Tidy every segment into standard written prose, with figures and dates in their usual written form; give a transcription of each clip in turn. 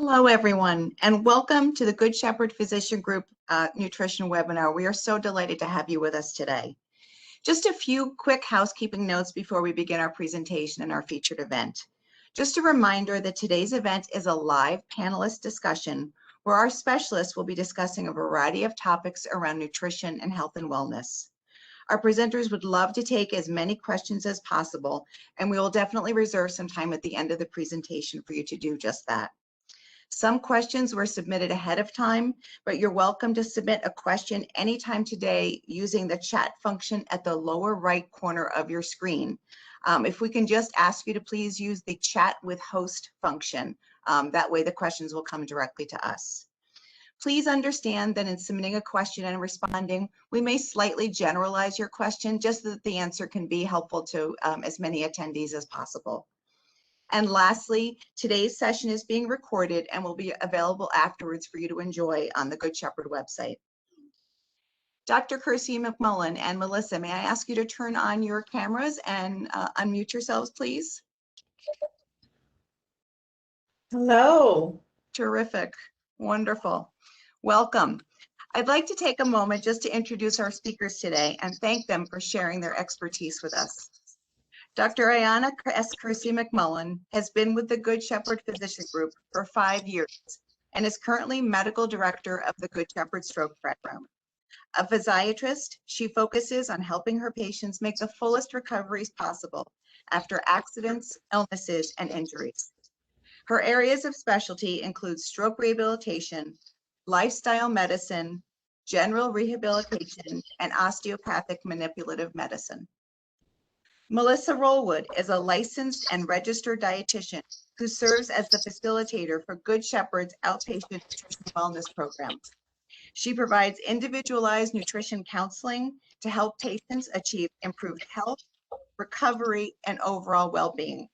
Hello, everyone, and welcome to the Good Shepherd Physician Group Nutrition webinar. We are so delighted to have you with us today. Just a few quick housekeeping notes before we begin our presentation and our featured event. Just a reminder that today's event is a live panelist discussion where our specialists will be discussing a variety of topics around nutrition and health and wellness. Our presenters would love to take as many questions as possible, and we will definitely reserve some time at the end of the presentation for you to do just that. Some questions were submitted ahead of time, but you're welcome to submit a question anytime today using the chat function at the lower right corner of your screen. If we can just ask you to please use the chat with host function, that way the questions will come directly to us. Please understand that in submitting a question and responding, we may slightly generalize your question just so that the answer can be helpful to as many attendees as possible. And lastly, today's session is being recorded and will be available afterwards for you to enjoy on the Good Shepherd website. Dr. Kersey-McMullen and Melissa, may I ask you to turn on your cameras and unmute yourselves, please? Hello. Terrific. Wonderful. Welcome. I'd like to take a moment just to introduce our speakers today and thank them for sharing their expertise with us. Dr. Ayanna S. Kersey-McMullen has been with the Good Shepherd Physician Group for 5 years and is currently Medical Director of the Good Shepherd Stroke Program. A physiatrist, she focuses on helping her patients make the fullest recoveries possible after accidents, illnesses, and injuries. Her areas of specialty include stroke rehabilitation, lifestyle medicine, general rehabilitation, and osteopathic manipulative medicine. Melissa Rolwood is a licensed and registered dietitian who serves as the facilitator for Good Shepherd's outpatient nutrition wellness program. She provides individualized nutrition counseling to help patients achieve improved health, recovery, and overall well-being.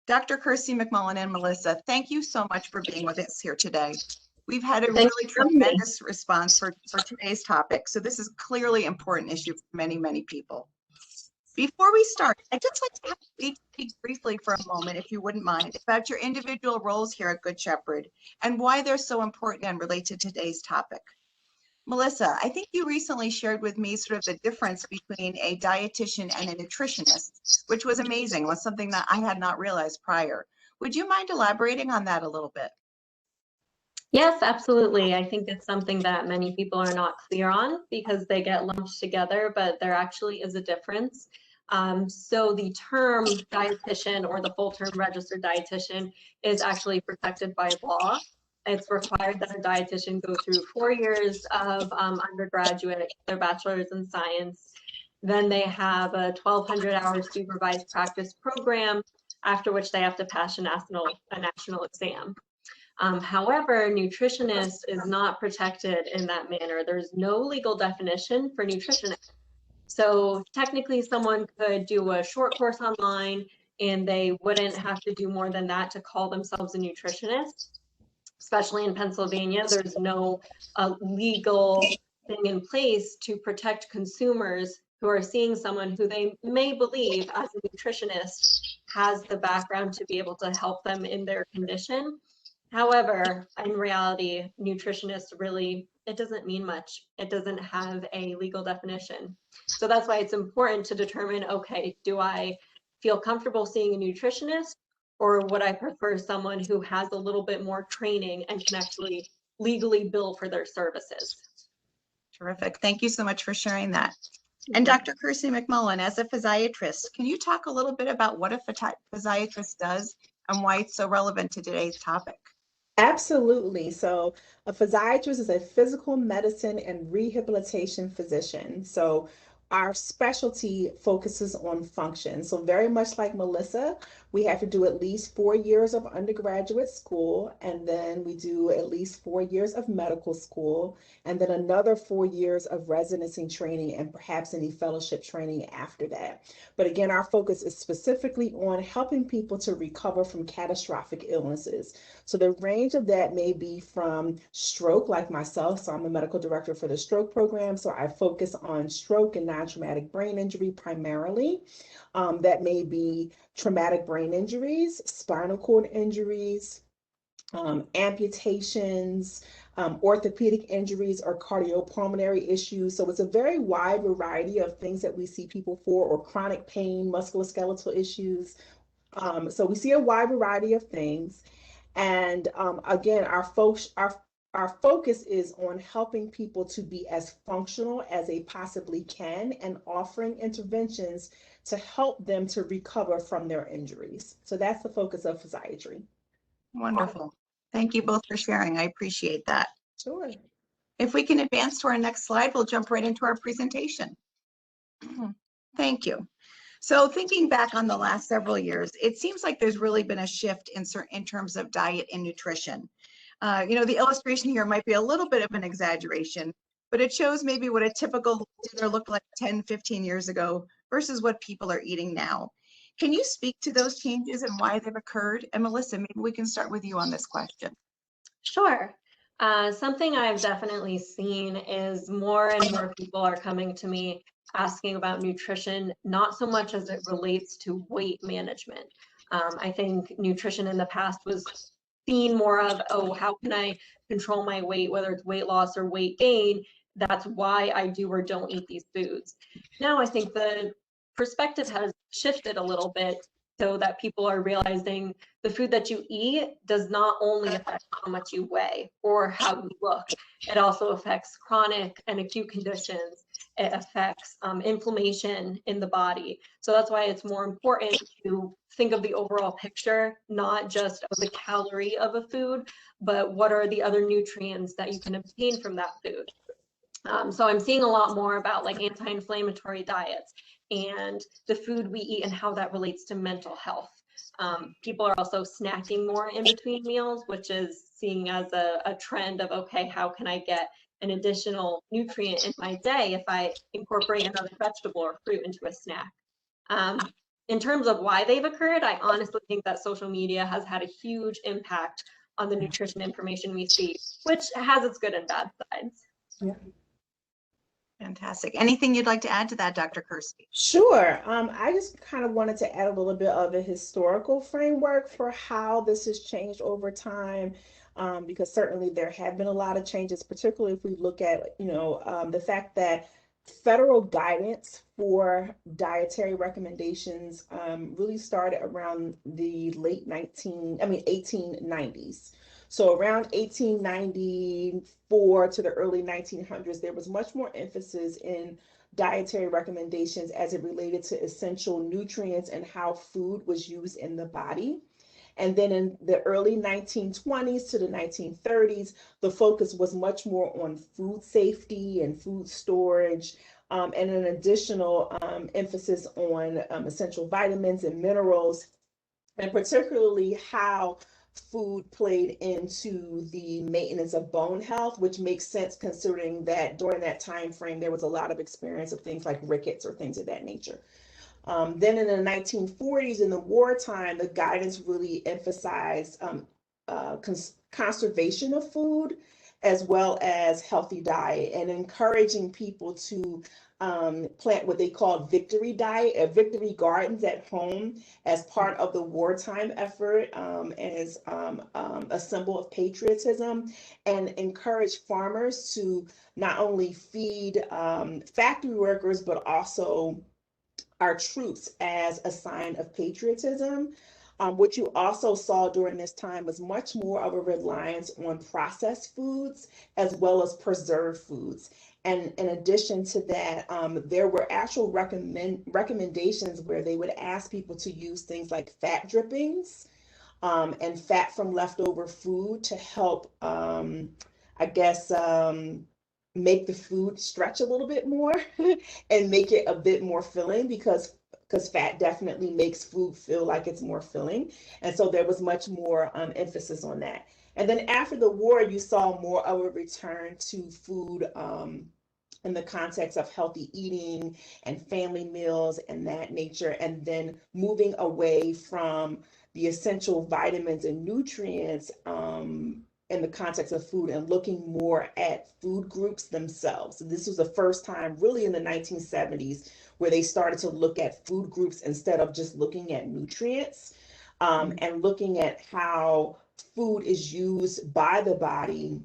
Dr. Kersey-McMullen and Melissa, thank you so much for being with us here today. We've had a really tremendous response for today's topic, so this is clearly an important issue for many, many people. Before we start, I'd just like to have you speak briefly for a moment, if you wouldn't mind, about your individual roles here at Good Shepherd and why they're so important and relate to today's topic. Melissa, I think you recently shared with me sort of the difference between a dietitian and a nutritionist, which was amazing, was something that I had not realized prior. Would you mind elaborating on that a little bit? Yes, absolutely. I think it's something that many people are not clear on because they get lumped together, but there actually is a difference. So the term dietitian or the full term registered dietitian is actually protected by law. It's required that a dietitian go through 4 years of undergraduate, their bachelor's in science. Then they have a 1,200-hour supervised practice program, after which they have to pass a national exam. However, nutritionist is not protected in that manner. There's no legal definition for nutritionist. So technically someone could do a short course online and they wouldn't have to do more than that to call themselves a nutritionist. Especially in Pennsylvania, there's no legal thing in place to protect consumers who are seeing someone who they may believe as a nutritionist has the background to be able to help them in their condition. However, in reality, nutritionist really, it doesn't mean much. It doesn't have a legal definition. So that's why it's important to determine, okay, do I feel comfortable seeing a nutritionist, or would I prefer someone who has a little bit more training and can actually legally bill for their services? Terrific. Thank you so much for sharing that. And Dr. Kersey-McMullen, as a physiatrist, can you talk a little bit about what a physiatrist does and why it's so relevant to today's topic? Absolutely. So a physiatrist is a physical medicine and rehabilitation physician. So our specialty focuses on function. So very much like Melissa, we have to do at least 4 years of undergraduate school, and then we do at least 4 years of medical school, and then another 4 years of residency training and perhaps any fellowship training after that. But again, our focus is specifically on helping people to recover from catastrophic illnesses. So the range of that may be from stroke, like myself. So I'm the medical director for the stroke program. So I focus on stroke and non-traumatic brain injury primarily. That may be traumatic brain injuries, spinal cord injuries, amputations, orthopedic injuries, or cardiopulmonary issues. So it's a very wide variety of things that we see people for, or chronic pain, musculoskeletal issues. So we see a wide variety of things. And again, our focus is on helping people to be as functional as they possibly can and offering interventions to help them to recover from their injuries. So that's the focus of physiatry. Wonderful. Thank you both for sharing. I appreciate that. Sure. If we can advance to our next slide, we'll jump right into our presentation. Thank you. So thinking back on the last several years, it seems like there's really been a shift in terms of diet and nutrition. You know, the illustration here might be a little bit of an exaggeration, but it shows maybe what a typical dinner looked like 10, 15 years ago versus what people are eating now. Can you speak to those changes and why they've occurred? And Melissa, maybe we can start with you on this question. Sure. Something I've definitely seen is more and more people are coming to me asking about nutrition, not so much as it relates to weight management. I think nutrition in the past was seen more of, oh, how can I control my weight, whether it's weight loss or weight gain? That's why I do or don't eat these foods. Now I think the perspective has shifted a little bit so that people are realizing the food that you eat does not only affect how much you weigh or how you look, it also affects chronic and acute conditions. It affects inflammation in the body. So that's why it's more important to think of the overall picture, not just of the calorie of a food, but what are the other nutrients that you can obtain from that food. So I'm seeing a lot more about like anti-inflammatory diets and the food we eat and how that relates to mental health. People are also snacking more in between meals, which is seen as a trend of, okay, how can I get an additional nutrient in my day if I incorporate another vegetable or fruit into a snack? In terms of why they've occurred, I honestly think that social media has had a huge impact on the nutrition information we see, which has its good and bad sides. Yeah. Fantastic. Anything you'd like to add to that, Dr. Kersey? Sure. I just kind of wanted to add a little bit of a historical framework for how this has changed over time, because certainly there have been a lot of changes, particularly if we look at, the fact that federal guidance for dietary recommendations really started around the late 1890s. So around 1894 to the early 1900s, there was much more emphasis in dietary recommendations as it related to essential nutrients and how food was used in the body. And then in the early 1920s to the 1930s, the focus was much more on food safety and food storage, and an additional emphasis on essential vitamins and minerals, and particularly how food played into the maintenance of bone health, which makes sense considering that during that time frame there was a lot of experience of things like rickets or things of that nature. Then in the 1940s, in the wartime, the guidance really emphasized conservation of food as well as healthy diet, and encouraging people to plant what they call victory gardens at home as part of the wartime effort, as a symbol of patriotism, and encourage farmers to not only feed factory workers, but also our troops as a sign of patriotism. What you also saw during this time was much more of a reliance on processed foods as well as preserved foods. And in addition to that, there were actual recommendations where they would ask people to use things like fat drippings and fat from leftover food to help, make the food stretch a little bit more and make it a bit more filling, because fat definitely makes food feel like it's more filling. And so there was much more emphasis on that. And then after the war, you saw more of a return to food in the context of healthy eating and family meals and that nature, and then moving away from the essential vitamins and nutrients in the context of food and looking more at food groups themselves. This was the first time really in the 1970s where they started to look at food groups instead of just looking at nutrients, and looking at how food is used by the body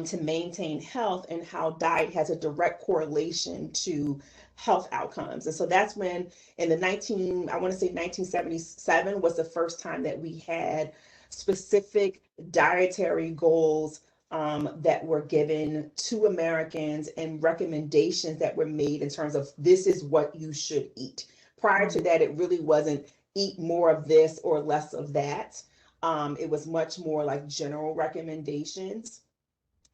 to maintain health, and how diet has a direct correlation to health outcomes. And so that's when in the I want to say 1977 was the first time that we had specific dietary goals that were given to Americans, and recommendations that were made in terms of this is what you should eat. Prior to that, it really wasn't eat more of this or less of that. It was much more like general recommendations.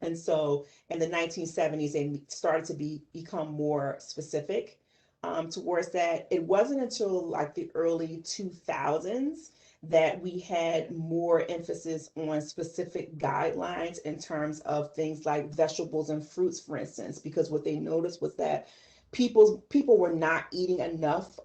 And so in the 1970s, they started to become more specific towards that. It wasn't until like the early 2000s that we had more emphasis on specific guidelines in terms of things like vegetables and fruits, for instance, because what they noticed was that people were not eating enough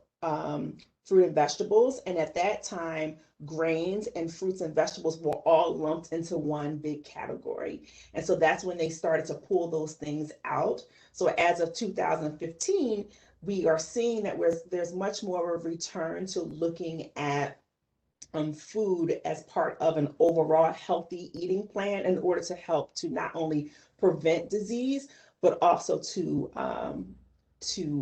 fruit and vegetables. And at that time, grains and fruits and vegetables were all lumped into one big category. And so that's when they started to pull those things out. So as of 2015, we are seeing that there's much more of a return to looking at food as part of an overall healthy eating plan in order to help to not only prevent disease, but also to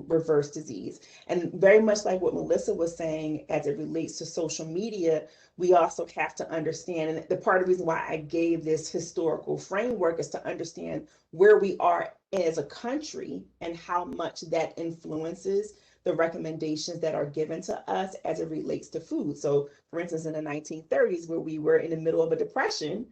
reverse disease. And very much like what Melissa was saying as it relates to social media, we also have to understand, and the part of the reason why I gave this historical framework is to understand where we are as a country and how much that influences the recommendations that are given to us as it relates to food. So for instance, in the 1930s, where we were in the middle of a depression,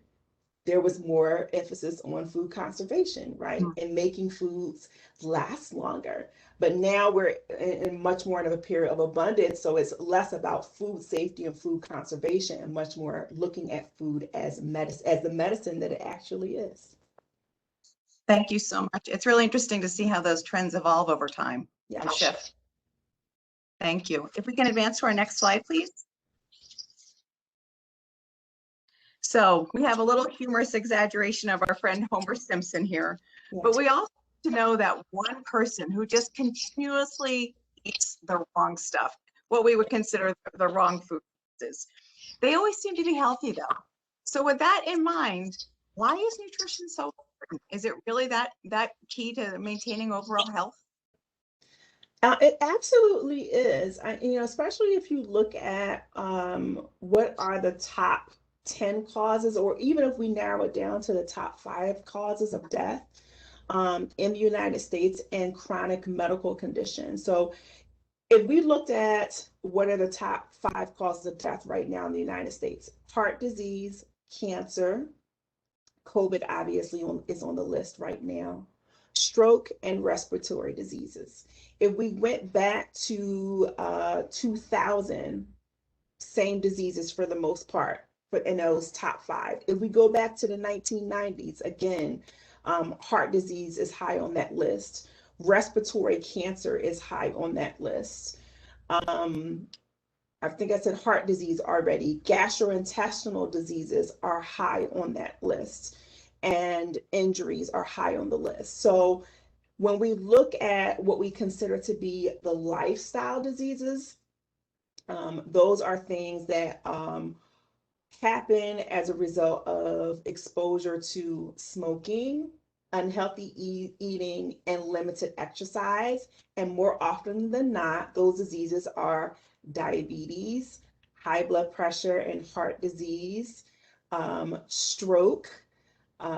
there was more emphasis on food conservation, right? And making foods last longer. But now we're in much more of a period of abundance. So it's less about food safety and food conservation, and much more looking at food as medicine, as the medicine that it actually is. Thank you so much. It's really interesting to see how those trends evolve over time and shift. Thank you. If we can advance to our next slide, please. So we have a little humorous exaggeration of our friend Homer Simpson here, but we also have to know that one person who just continuously eats the wrong stuff, what we would consider the wrong foods, they always seem to be healthy though. So with that in mind, why is nutrition so important? Is it really that key to maintaining overall health? It absolutely is. Especially if you look at what are the top 10 causes, or even if we narrow it down to the top 5 causes of death in the United States, and chronic medical conditions. So if we looked at what are the top 5 causes of death right now in the United States, heart disease, cancer, COVID obviously is on the list right now, stroke, and respiratory diseases. If we went back to 2000, same diseases for the most part, but in those top 5. If we go back to the 1990s, again, heart disease is high on that list. Respiratory cancer is high on that list. I think I said heart disease already. Gastrointestinal diseases are high on that list, and injuries are high on the list. So when we look at what we consider to be the lifestyle diseases, those are things that happen as a result of exposure to smoking, unhealthy eating, and limited exercise. And more often than not, those diseases are diabetes, high blood pressure and heart disease, stroke,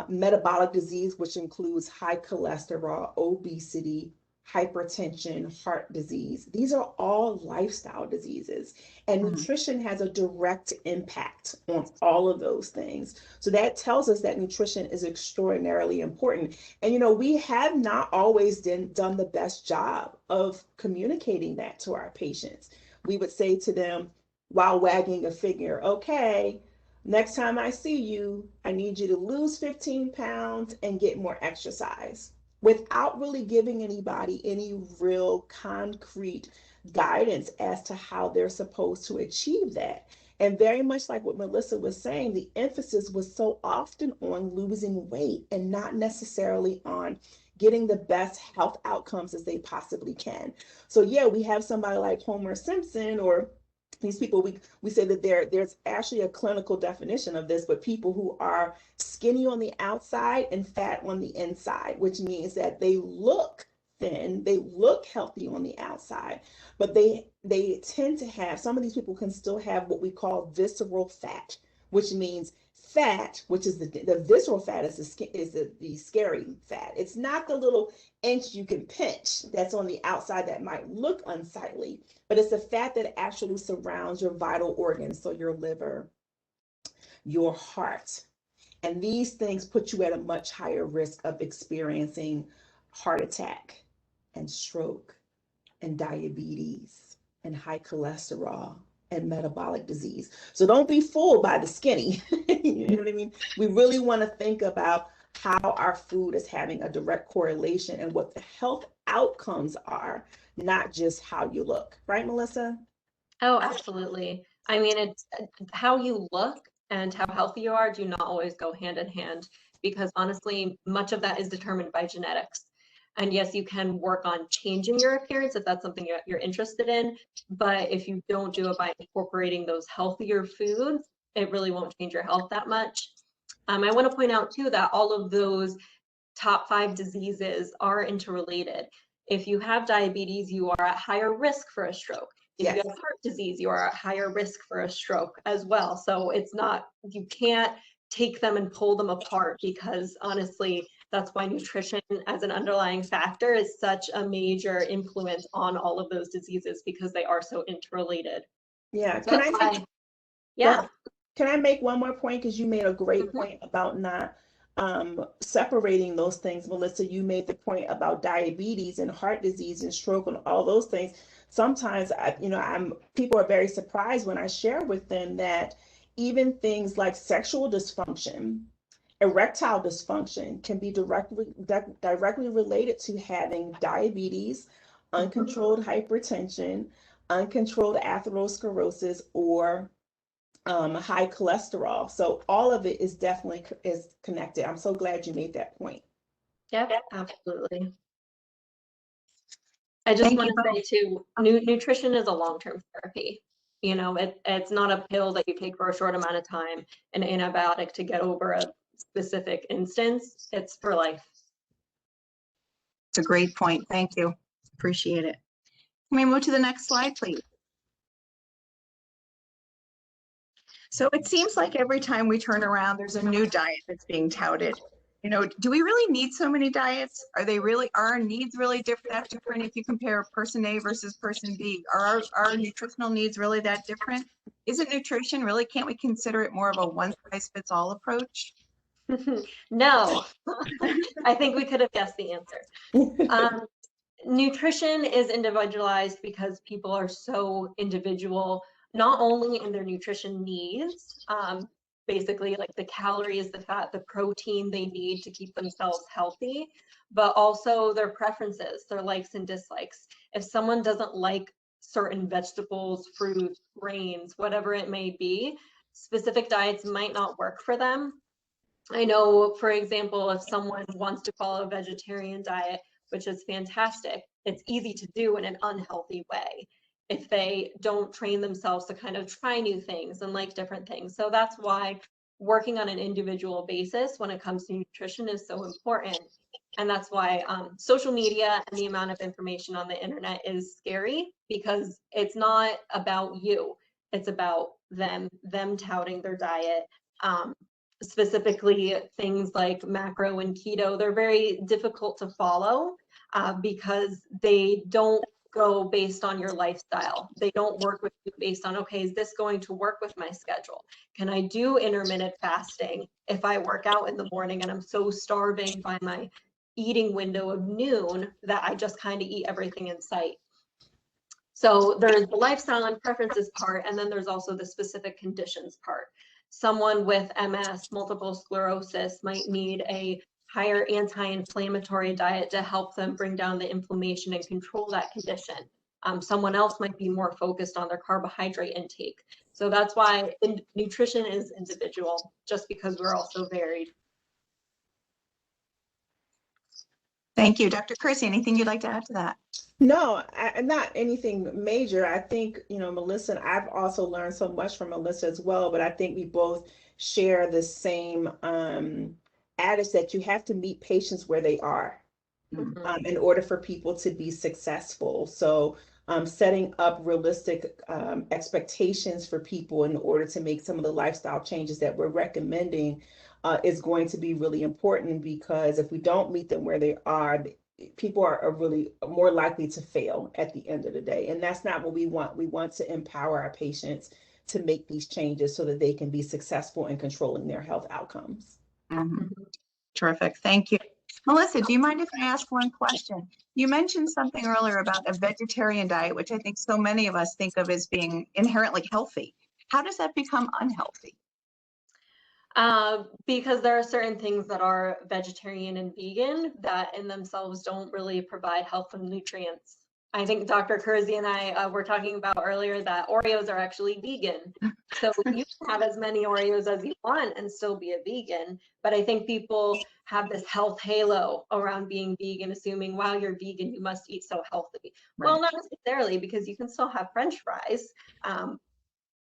metabolic disease, which includes high cholesterol, obesity, hypertension, heart disease. These are all lifestyle diseases, and nutrition has a direct impact on all of those things. So that tells us that nutrition is extraordinarily important. And we have not always done the best job of communicating that to our patients. We would say to them while wagging a finger, okay, next time I see you, I need you to lose 15 pounds and get more exercise, without really giving anybody any real concrete guidance as to how they're supposed to achieve that. And very much like what Melissa was saying, the emphasis was so often on losing weight and not necessarily on getting the best health outcomes as they possibly can. So yeah, we have somebody like Homer Simpson, or these people, we say that there's actually a clinical definition of this, but people who are skinny on the outside and fat on the inside, which means that they look thin, they look healthy on the outside, but they tend to have, some of these people can still have what we call visceral fat, which means fat, which is the visceral fat is the scary fat. It's not the little inch you can pinch that's on the outside that might look unsightly, but it's the fat that actually surrounds your vital organs, so your liver, your heart. And these things put you at a much higher risk of experiencing heart attack and stroke and diabetes and high cholesterol and metabolic disease. So don't be fooled by the skinny. You know what I mean? We really want to think about how our food is having a direct correlation and what the health outcomes are, not just how you look. Right, Melissa? Oh, absolutely. I mean, it's how you look and how healthy you are do not always go hand in hand, because honestly, much of that is determined by genetics. And yes, you can work on changing your appearance if that's something you're interested in. But if you don't do it by incorporating those healthier foods, it really won't change your health that much. I want to point out too that all of those top 5 diseases are interrelated. If you have diabetes, you are at higher risk for a stroke. If Yes. you have heart disease, you are at higher risk for a stroke as well. So it's not, you can't take them and pull them apart, because honestly, that's why nutrition as an underlying factor is such a major influence on all of those diseases, because they are so interrelated. Yeah. So Can I make one more point? Because you made a great point about not separating those things. Melissa, you made the point about diabetes and heart disease and stroke and all those things. Sometimes, people are very surprised when I share with them that even things like sexual dysfunction, erectile dysfunction can be directly related to having diabetes, uncontrolled hypertension, uncontrolled atherosclerosis, or high cholesterol. So all of it is definitely is connected. I'm so glad you made that point. Yep, absolutely. I just want to say too, nutrition is a long-term therapy. You know, it's not a pill that you take for a short amount of time, an antibiotic to get over a specific instance. It's for life. It's a great point. Thank you. Appreciate it. Can we move to the next slide, please? So it seems like every time we turn around, there's a new diet that's being touted. You know, do we really need so many diets? Are our needs really that different if you compare person A versus person B? Are our nutritional needs really that different? Isn't nutrition really, can't we consider it more of a one-size-fits-all approach? No, I think we could have guessed the answer. Nutrition is individualized because people are so individual, not only in their nutrition needs, basically like the calories, the fat, the protein they need to keep themselves healthy, but also their preferences, their likes and dislikes. If someone doesn't like certain vegetables, fruits, grains, whatever it may be, specific diets might not work for them. I know, for example, if someone wants to follow a vegetarian diet, which is fantastic, it's easy to do in an unhealthy way if they don't train themselves to kind of try new things and like different things. So that's why working on an individual basis when it comes to nutrition is so important. And that's why social media and the amount of information on the internet is scary, because it's not about you. It's about them touting their diet. Specifically things like macro and keto, they're very difficult to follow because they don't go based on your lifestyle. They don't work with you based on, okay, is this going to work with my schedule? Can I do intermittent fasting if I work out in the morning and I'm so starving by my eating window of noon that I just kind of eat everything in sight? So there's the lifestyle and preferences part, and then there's also the specific conditions part. Someone with MS, multiple sclerosis, might need a higher anti-inflammatory diet to help them bring down the inflammation and control that condition. Someone else might be more focused on their carbohydrate intake. So that's why nutrition is individual, just because we're all so varied. Thank you. Dr. Kersey, anything you'd like to add to that? No, not anything major. I think, Melissa, and I've also learned so much from Melissa as well, but I think we both share the same adage that you have to meet patients where they are in order for people to be successful. So setting up realistic expectations for people in order to make some of the lifestyle changes that we're recommending is going to be really important, because if we don't meet them where they are, people are really more likely to fail at the end of the day. And that's not what we want. We want to empower our patients to make these changes so that they can be successful in controlling their health outcomes. Terrific. Thank you. Melissa, do you mind if I ask one question? You mentioned something earlier about a vegetarian diet, which I think so many of us think of as being inherently healthy. How does that become unhealthy? Because there are certain things that are vegetarian and vegan that in themselves don't really provide health and nutrients. I think Dr. Kersey and I were talking about earlier that Oreos are actually vegan. So you can have as many Oreos as you want and still be a vegan. But I think people have this health halo around being vegan, assuming, wow, you're vegan, you must eat so healthy. Right. Well, not necessarily, because you can still have French fries.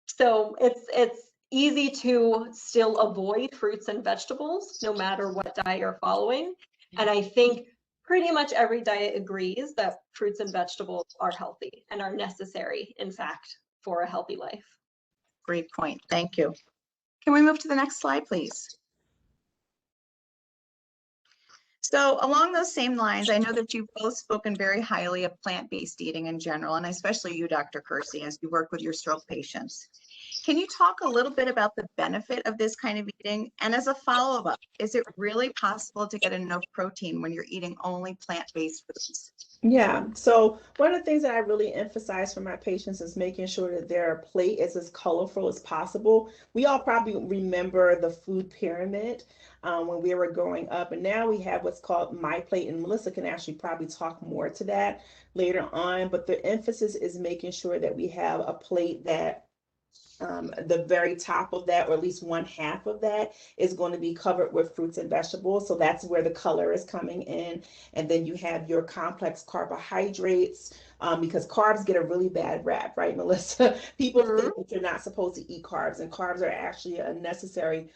So it's easy to still avoid fruits and vegetables, no matter what diet you're following. And I think pretty much every diet agrees that fruits and vegetables are healthy and are necessary, in fact, for a healthy life. Great point. Thank you. Can we move to the next slide, please? So along those same lines, I know that you've both spoken very highly of plant-based eating in general, and especially you, Dr. Kersey, as you work with your stroke patients. Can you talk a little bit about the benefit of this kind of eating? And as a follow-up, is it really possible to get enough protein when you're eating only plant-based foods? Yeah, so one of the things that I really emphasize for my patients is making sure that their plate is as colorful as possible. We all probably remember the food pyramid when we were growing up, and now we have what's called My Plate, and Melissa can actually probably talk more to that later on, but the emphasis is making sure that we have a plate that the very top of that, or at least one half of that, is going to be covered with fruits and vegetables. So that's where the color is coming in. And then you have your complex carbohydrates, because carbs get a really bad rap, right, Melissa? People think that you're not supposed to eat carbs, and carbs are actually a necessary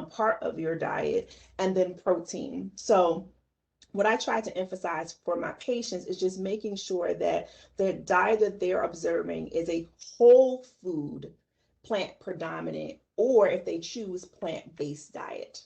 part of your diet. And then protein. So what I try to emphasize for my patients is just making sure that the diet that they're observing is a whole food, plant predominant, or if they choose plant-based diet.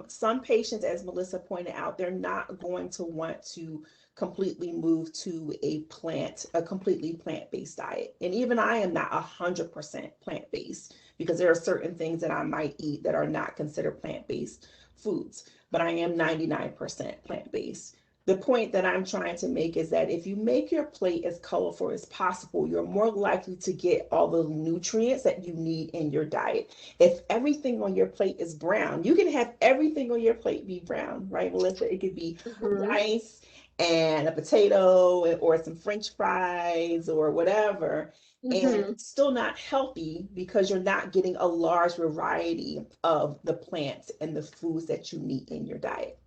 Some patients, as Melissa pointed out, they're not going to want to completely move to a completely plant-based diet. And even I am not 100% plant-based, because there are certain things that I might eat that are not considered plant-based foods, but I am 99% plant-based. The point that I'm trying to make is that if you make your plate as colorful as possible, you're more likely to get all the nutrients that you need in your diet. If everything on your plate is brown, you can have everything on your plate be brown, right, Melissa? It could be rice and a potato or some French fries or whatever, and it's still not healthy because you're not getting a large variety of the plants and the foods that you need in your diet.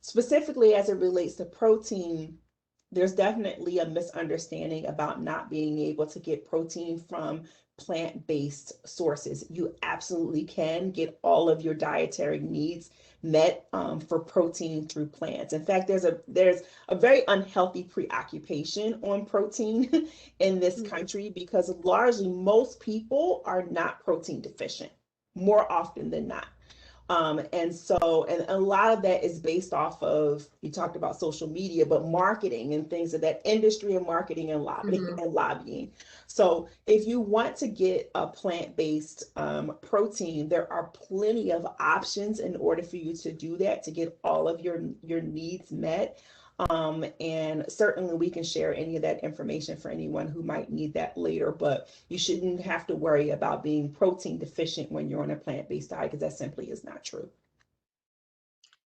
Specifically, as it relates to protein, there's definitely a misunderstanding about not being able to get protein from plant-based sources. You absolutely can get all of your dietary needs met for protein through plants. In fact, there's a very unhealthy preoccupation on protein in this country, because largely most people are not protein deficient, more often than not. And a lot of that is based off of, you talked about social media, but marketing and things of that industry, and marketing and lobbying. So if you want to get a plant-based protein, there are plenty of options in order for you to do that, to get all of your needs met. And certainly we can share any of that information for anyone who might need that later, but you shouldn't have to worry about being protein deficient when you're on a plant-based diet, because that simply is not true.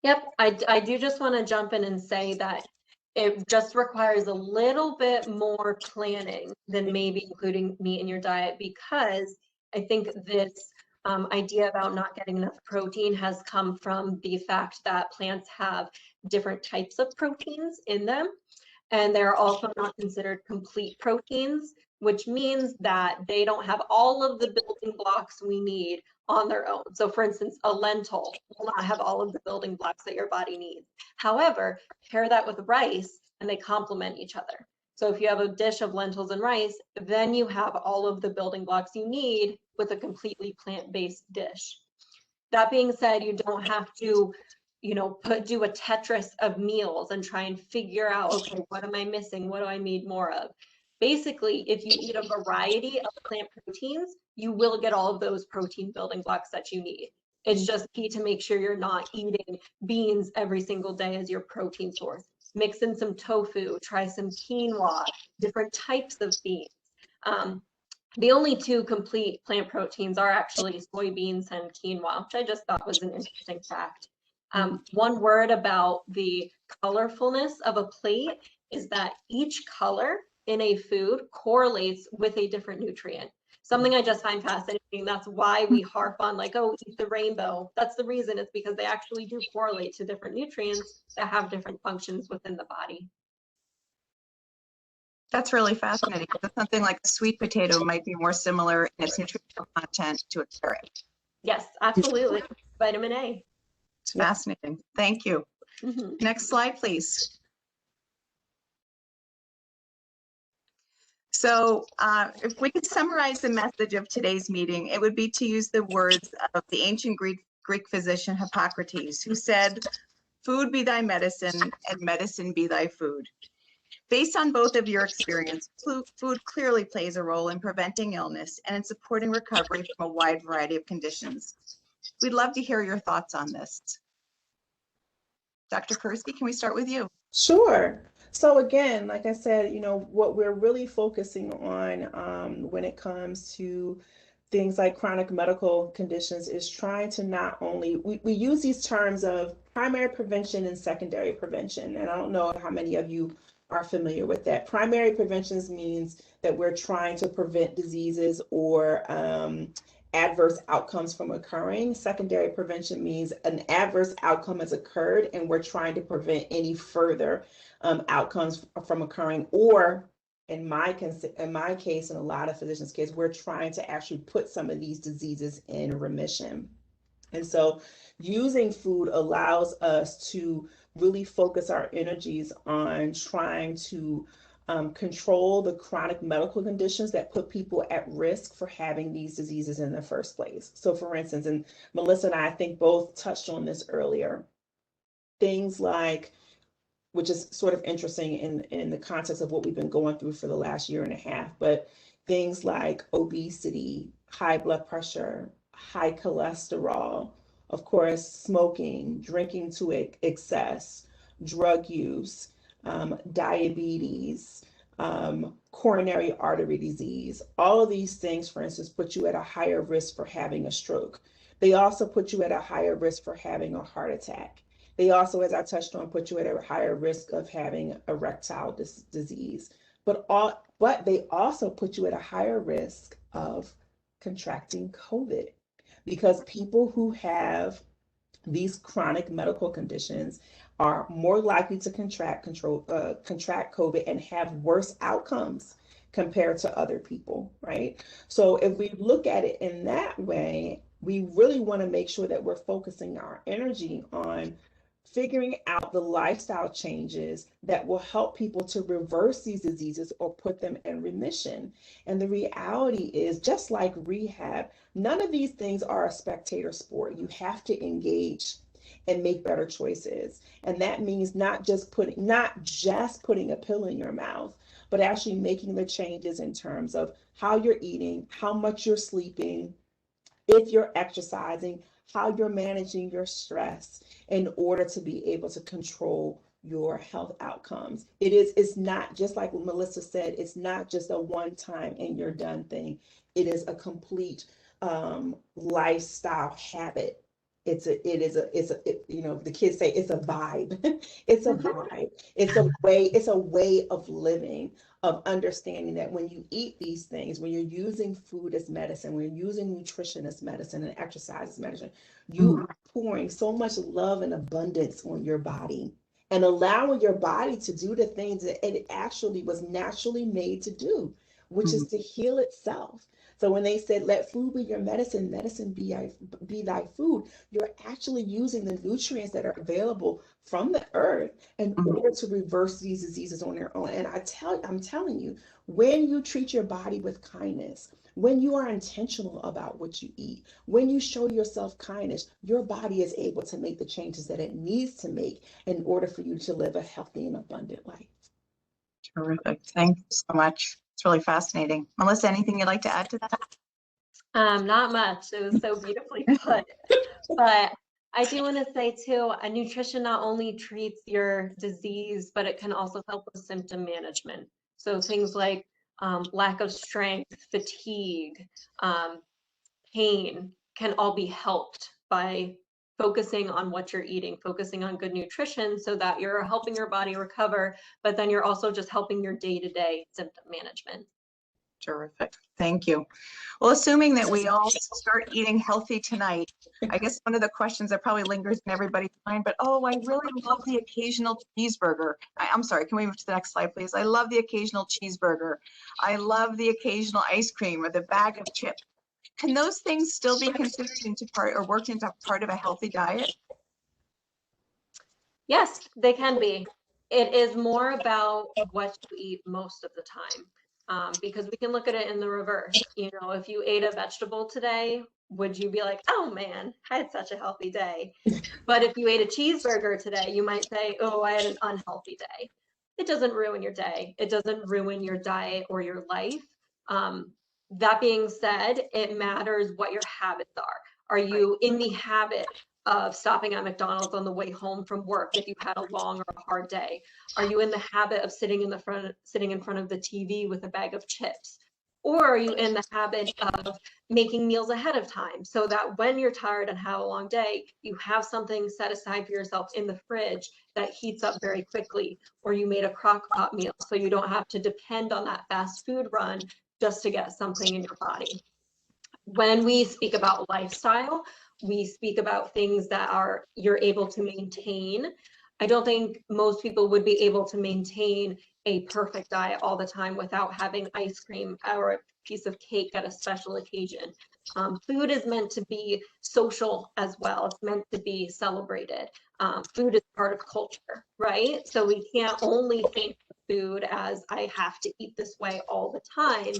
Yep, I do just want to jump in and say that it just requires a little bit more planning than maybe including meat in your diet, because I think this idea about not getting enough protein has come from the fact that plants have different types of proteins in them, and they're also not considered complete proteins, which means that they don't have all of the building blocks we need on their own. So for instance, a lentil will not have all of the building blocks that your body needs. However, pair that with rice and they complement each other. So if you have a dish of lentils and rice, then you have all of the building blocks you need with a completely plant-based dish. That being said, you don't have to, you know, do a Tetris of meals and try and figure out, okay, what am I missing? What do I need more of? Basically, if you eat a variety of plant proteins, you will get all of those protein building blocks that you need. It's just key to make sure you're not eating beans every single day as your protein source. Mix in some tofu, try some quinoa, different types of beans. The only two complete plant proteins are actually soybeans and quinoa, which I just thought was an interesting fact. One word about the colorfulness of a plate is that each color in a food correlates with a different nutrient. Something I just find fascinating. That's why we harp on like, oh, eat the rainbow. That's the reason. It's because they actually do correlate to different nutrients that have different functions within the body. That's really fascinating. Something like a sweet potato might be more similar in its nutritional content to a carrot. Yes, absolutely. Vitamin A. It's fascinating. Thank you. Next slide, please. So if we could summarize the message of today's meeting, it would be to use the words of the ancient Greek physician Hippocrates, who said, "Food be thy medicine and medicine be thy food." Based on both of your experience, food clearly plays a role in preventing illness and in supporting recovery from a wide variety of conditions. We'd love to hear your thoughts on this. Dr. Kersey, can we start with you? Sure. So again, like I said, you know, what we're really focusing on when it comes to things like chronic medical conditions is trying to not only, we use these terms of primary prevention and secondary prevention. And I don't know how many of you are familiar with that. Primary prevention means that we're trying to prevent diseases or adverse outcomes from occurring. Secondary prevention means an adverse outcome has occurred and we're trying to prevent any further outcomes from occurring, or in my case, in a lot of physicians' case, we're trying to actually put some of these diseases in remission. And so using food allows us to really focus our energies on trying to control the chronic medical conditions that put people at risk for having these diseases in the first place. So for instance, and Melissa and I think both touched on this earlier, things like, which is sort of interesting in the context of what we've been going through for the last year and a half, but things like obesity, high blood pressure, high cholesterol, of course, smoking, drinking to excess, drug use, diabetes, coronary artery disease. All of these things, for instance, put you at a higher risk for having a stroke. They also put you at a higher risk for having a heart attack. They also, as I touched on, put you at a higher risk of having erectile disease. But they also put you at a higher risk of contracting COVID, because people who have these chronic medical conditions are more likely to contract COVID and have worse outcomes compared to other people, right? So if we look at it in that way, we really want to make sure that we're focusing our energy on figuring out the lifestyle changes that will help people to reverse these diseases or put them in remission. And the reality is, just like rehab, none of these things are a spectator sport. You have to engage and make better choices. And that means not just putting a pill in your mouth, but actually making the changes in terms of how you're eating, how much you're sleeping, if you're exercising, how you're managing your stress in order to be able to control your health outcomes. It's not, just like what Melissa said, it's not just a one-time and you're done thing. It is a complete lifestyle habit. You know, the kids say it's a vibe. It's a vibe. It's a way of living. of understanding that when you eat these things, when you're using food as medicine, when you're using nutrition as medicine and exercise as medicine, you are pouring so much love and abundance on your body and allowing your body to do the things that it actually was naturally made to do, which is to heal itself. So when they said, let food be your medicine, medicine be thy food, you're actually using the nutrients that are available from the earth in order to reverse these diseases on their own. And I'm telling you, when you treat your body with kindness, when you are intentional about what you eat, when you show yourself kindness, your body is able to make the changes that it needs to make in order for you to live a healthy and abundant life. Terrific. Thank you so much. It's really fascinating. Melissa, anything you'd like to add to that? Not much. It was so beautifully put. But I do want to say too, nutrition not only treats your disease, but it can also help with symptom management. So things like lack of strength, fatigue, pain can all be helped by focusing on what you're eating, focusing on good nutrition so that you're helping your body recover, but then you're also just helping your day-to-day symptom management. Terrific. Thank you. Well, assuming that we all start eating healthy tonight, I guess one of the questions that probably lingers in everybody's mind, but oh, I really love the occasional cheeseburger. I'm sorry, can we move to the next slide, please? I love the occasional cheeseburger. I love the occasional ice cream or the bag of chips. Can those things still be considered into part or worked into part of a healthy diet? Yes, they can be. It is more about what you eat most of the time. Because we can look at it in the reverse. You know, if you ate a vegetable today, would you be like, oh man, I had such a healthy day? But if you ate a cheeseburger today, you might say, oh, I had an unhealthy day. It doesn't ruin your day. It doesn't ruin your diet or your life. That being said, it matters what your habits are. Are you in the habit of stopping at McDonald's on the way home from work if you've had a long or a hard day? Are you in the habit of sitting in front of the TV with a bag of chips? Or are you in the habit of making meals ahead of time so that when you're tired and have a long day, you have something set aside for yourself in the fridge that heats up very quickly, or you made a crock pot meal so you don't have to depend on that fast food run just to get something in your body. When we speak about lifestyle, we speak about things that you're able to maintain. I don't think most people would be able to maintain a perfect diet all the time without having ice cream or a piece of cake at a special occasion. Food is meant to be social as well. It's meant to be celebrated. Food is part of culture, right? So we can't only think of food as I have to eat this way all the time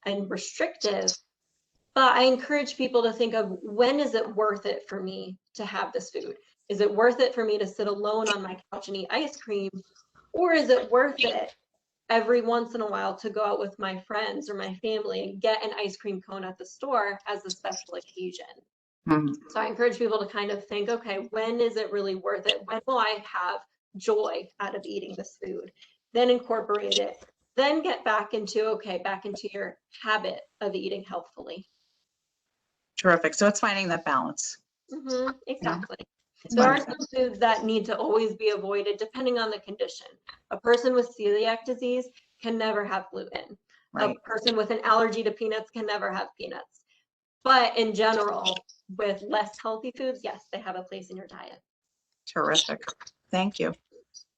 and restrictive. But I encourage people to think of, when is it worth it for me to have this food? Is it worth it for me to sit alone on my couch and eat ice cream? Or is it worth it every once in a while to go out with my friends or my family and get an ice cream cone at the store as a special occasion? So I encourage people to kind of think, okay, when is it really worth it? When will I have joy out of eating this food? Then incorporate it. Then get back into your habit of eating healthfully. Terrific. So it's finding that balance. Exactly. There are some foods that need to always be avoided depending on the condition. A person with celiac disease can never have gluten. A person with an allergy to peanuts can never have peanuts. But in general, with less healthy foods, yes, they have a place in your diet. Terrific. Thank you.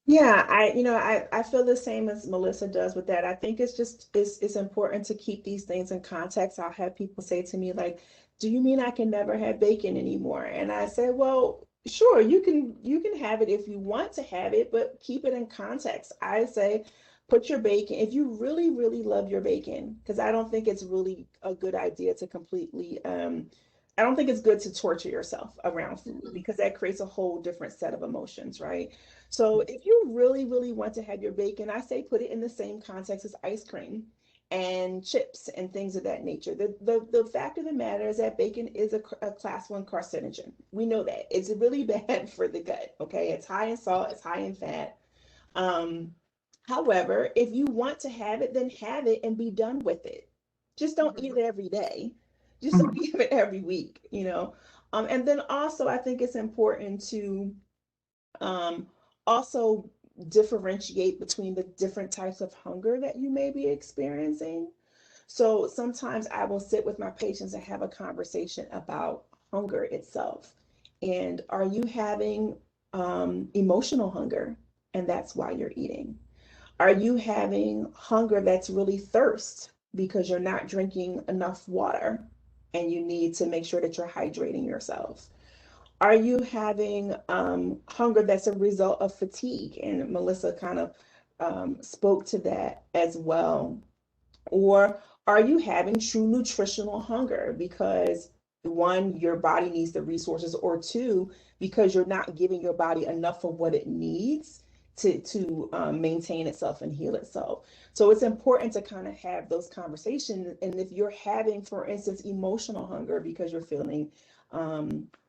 Yeah, I feel the same as Melissa does with that. I think it's important to keep these things in context. I'll have people say to me like, do you mean I can never have bacon anymore? And I said, well, sure, you can have it if you want to have it, but keep it in context. I say, put your bacon, if you really, really love your bacon, because I don't think it's really a good idea to completely, I don't think it's good to torture yourself around food because that creates a whole different set of emotions, right? So if you really, really want to have your bacon, I say put it in the same context as ice cream and chips and things of that nature. The fact of the matter is that bacon is a class 1 carcinogen. We know that. It's really bad for the gut, okay? It's high in salt, it's high in fat. However, if you want to have it, then have it and be done with it. Just don't eat it every day. Just don't eat it every week, you know? And then also, I think it's important to also differentiate between the different types of hunger that you may be experiencing. So sometimes I will sit with my patients and have a conversation about hunger itself. And are you having emotional hunger? And that's why you're eating. Are you having hunger that's really thirst because you're not drinking enough water and you need to make sure that you're hydrating yourself? Are you having hunger that's a result of fatigue? And Melissa kind of spoke to that as well. Or are you having true nutritional hunger because one, your body needs the resources, or two, because you're not giving your body enough of what it needs to maintain itself and heal itself. So it's important to kind of have those conversations. And if you're having, for instance, emotional hunger because you're feeling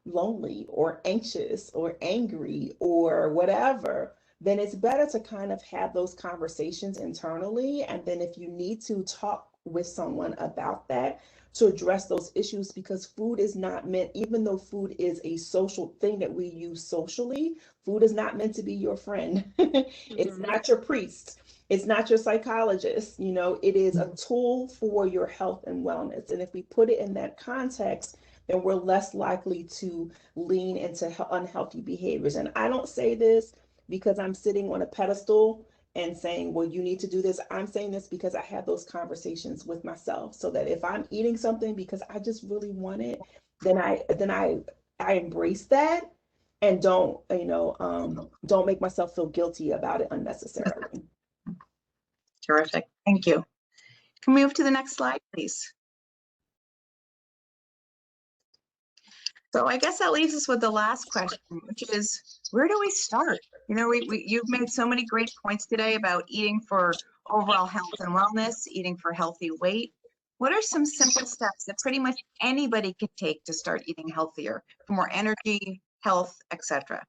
lonely or anxious or angry or whatever, then it's better to kind of have those conversations internally. And then if you need to talk with someone about that to address those issues, because food is not meant, even though food is a social thing that we use socially, food is not meant to be your friend. It's not your priest. It's not your psychologist. You know, it is a tool for your health and wellness. And if we put it in that context, then we're less likely to lean into unhealthy behaviors. And I don't say this because I'm sitting on a pedestal and saying, well, you need to do this. I'm saying this because I have those conversations with myself, so that if I'm eating something because I just really want it, then I embrace that and don't make myself feel guilty about it unnecessarily. Terrific. Thank you. Can we move to the next slide, please? So I guess that leaves us with the last question, which is, where do we start? You know, you've made so many great points today about eating for overall health and wellness, eating for healthy weight. What are some simple steps that pretty much anybody could take to start eating healthier, for more energy, health, etc.?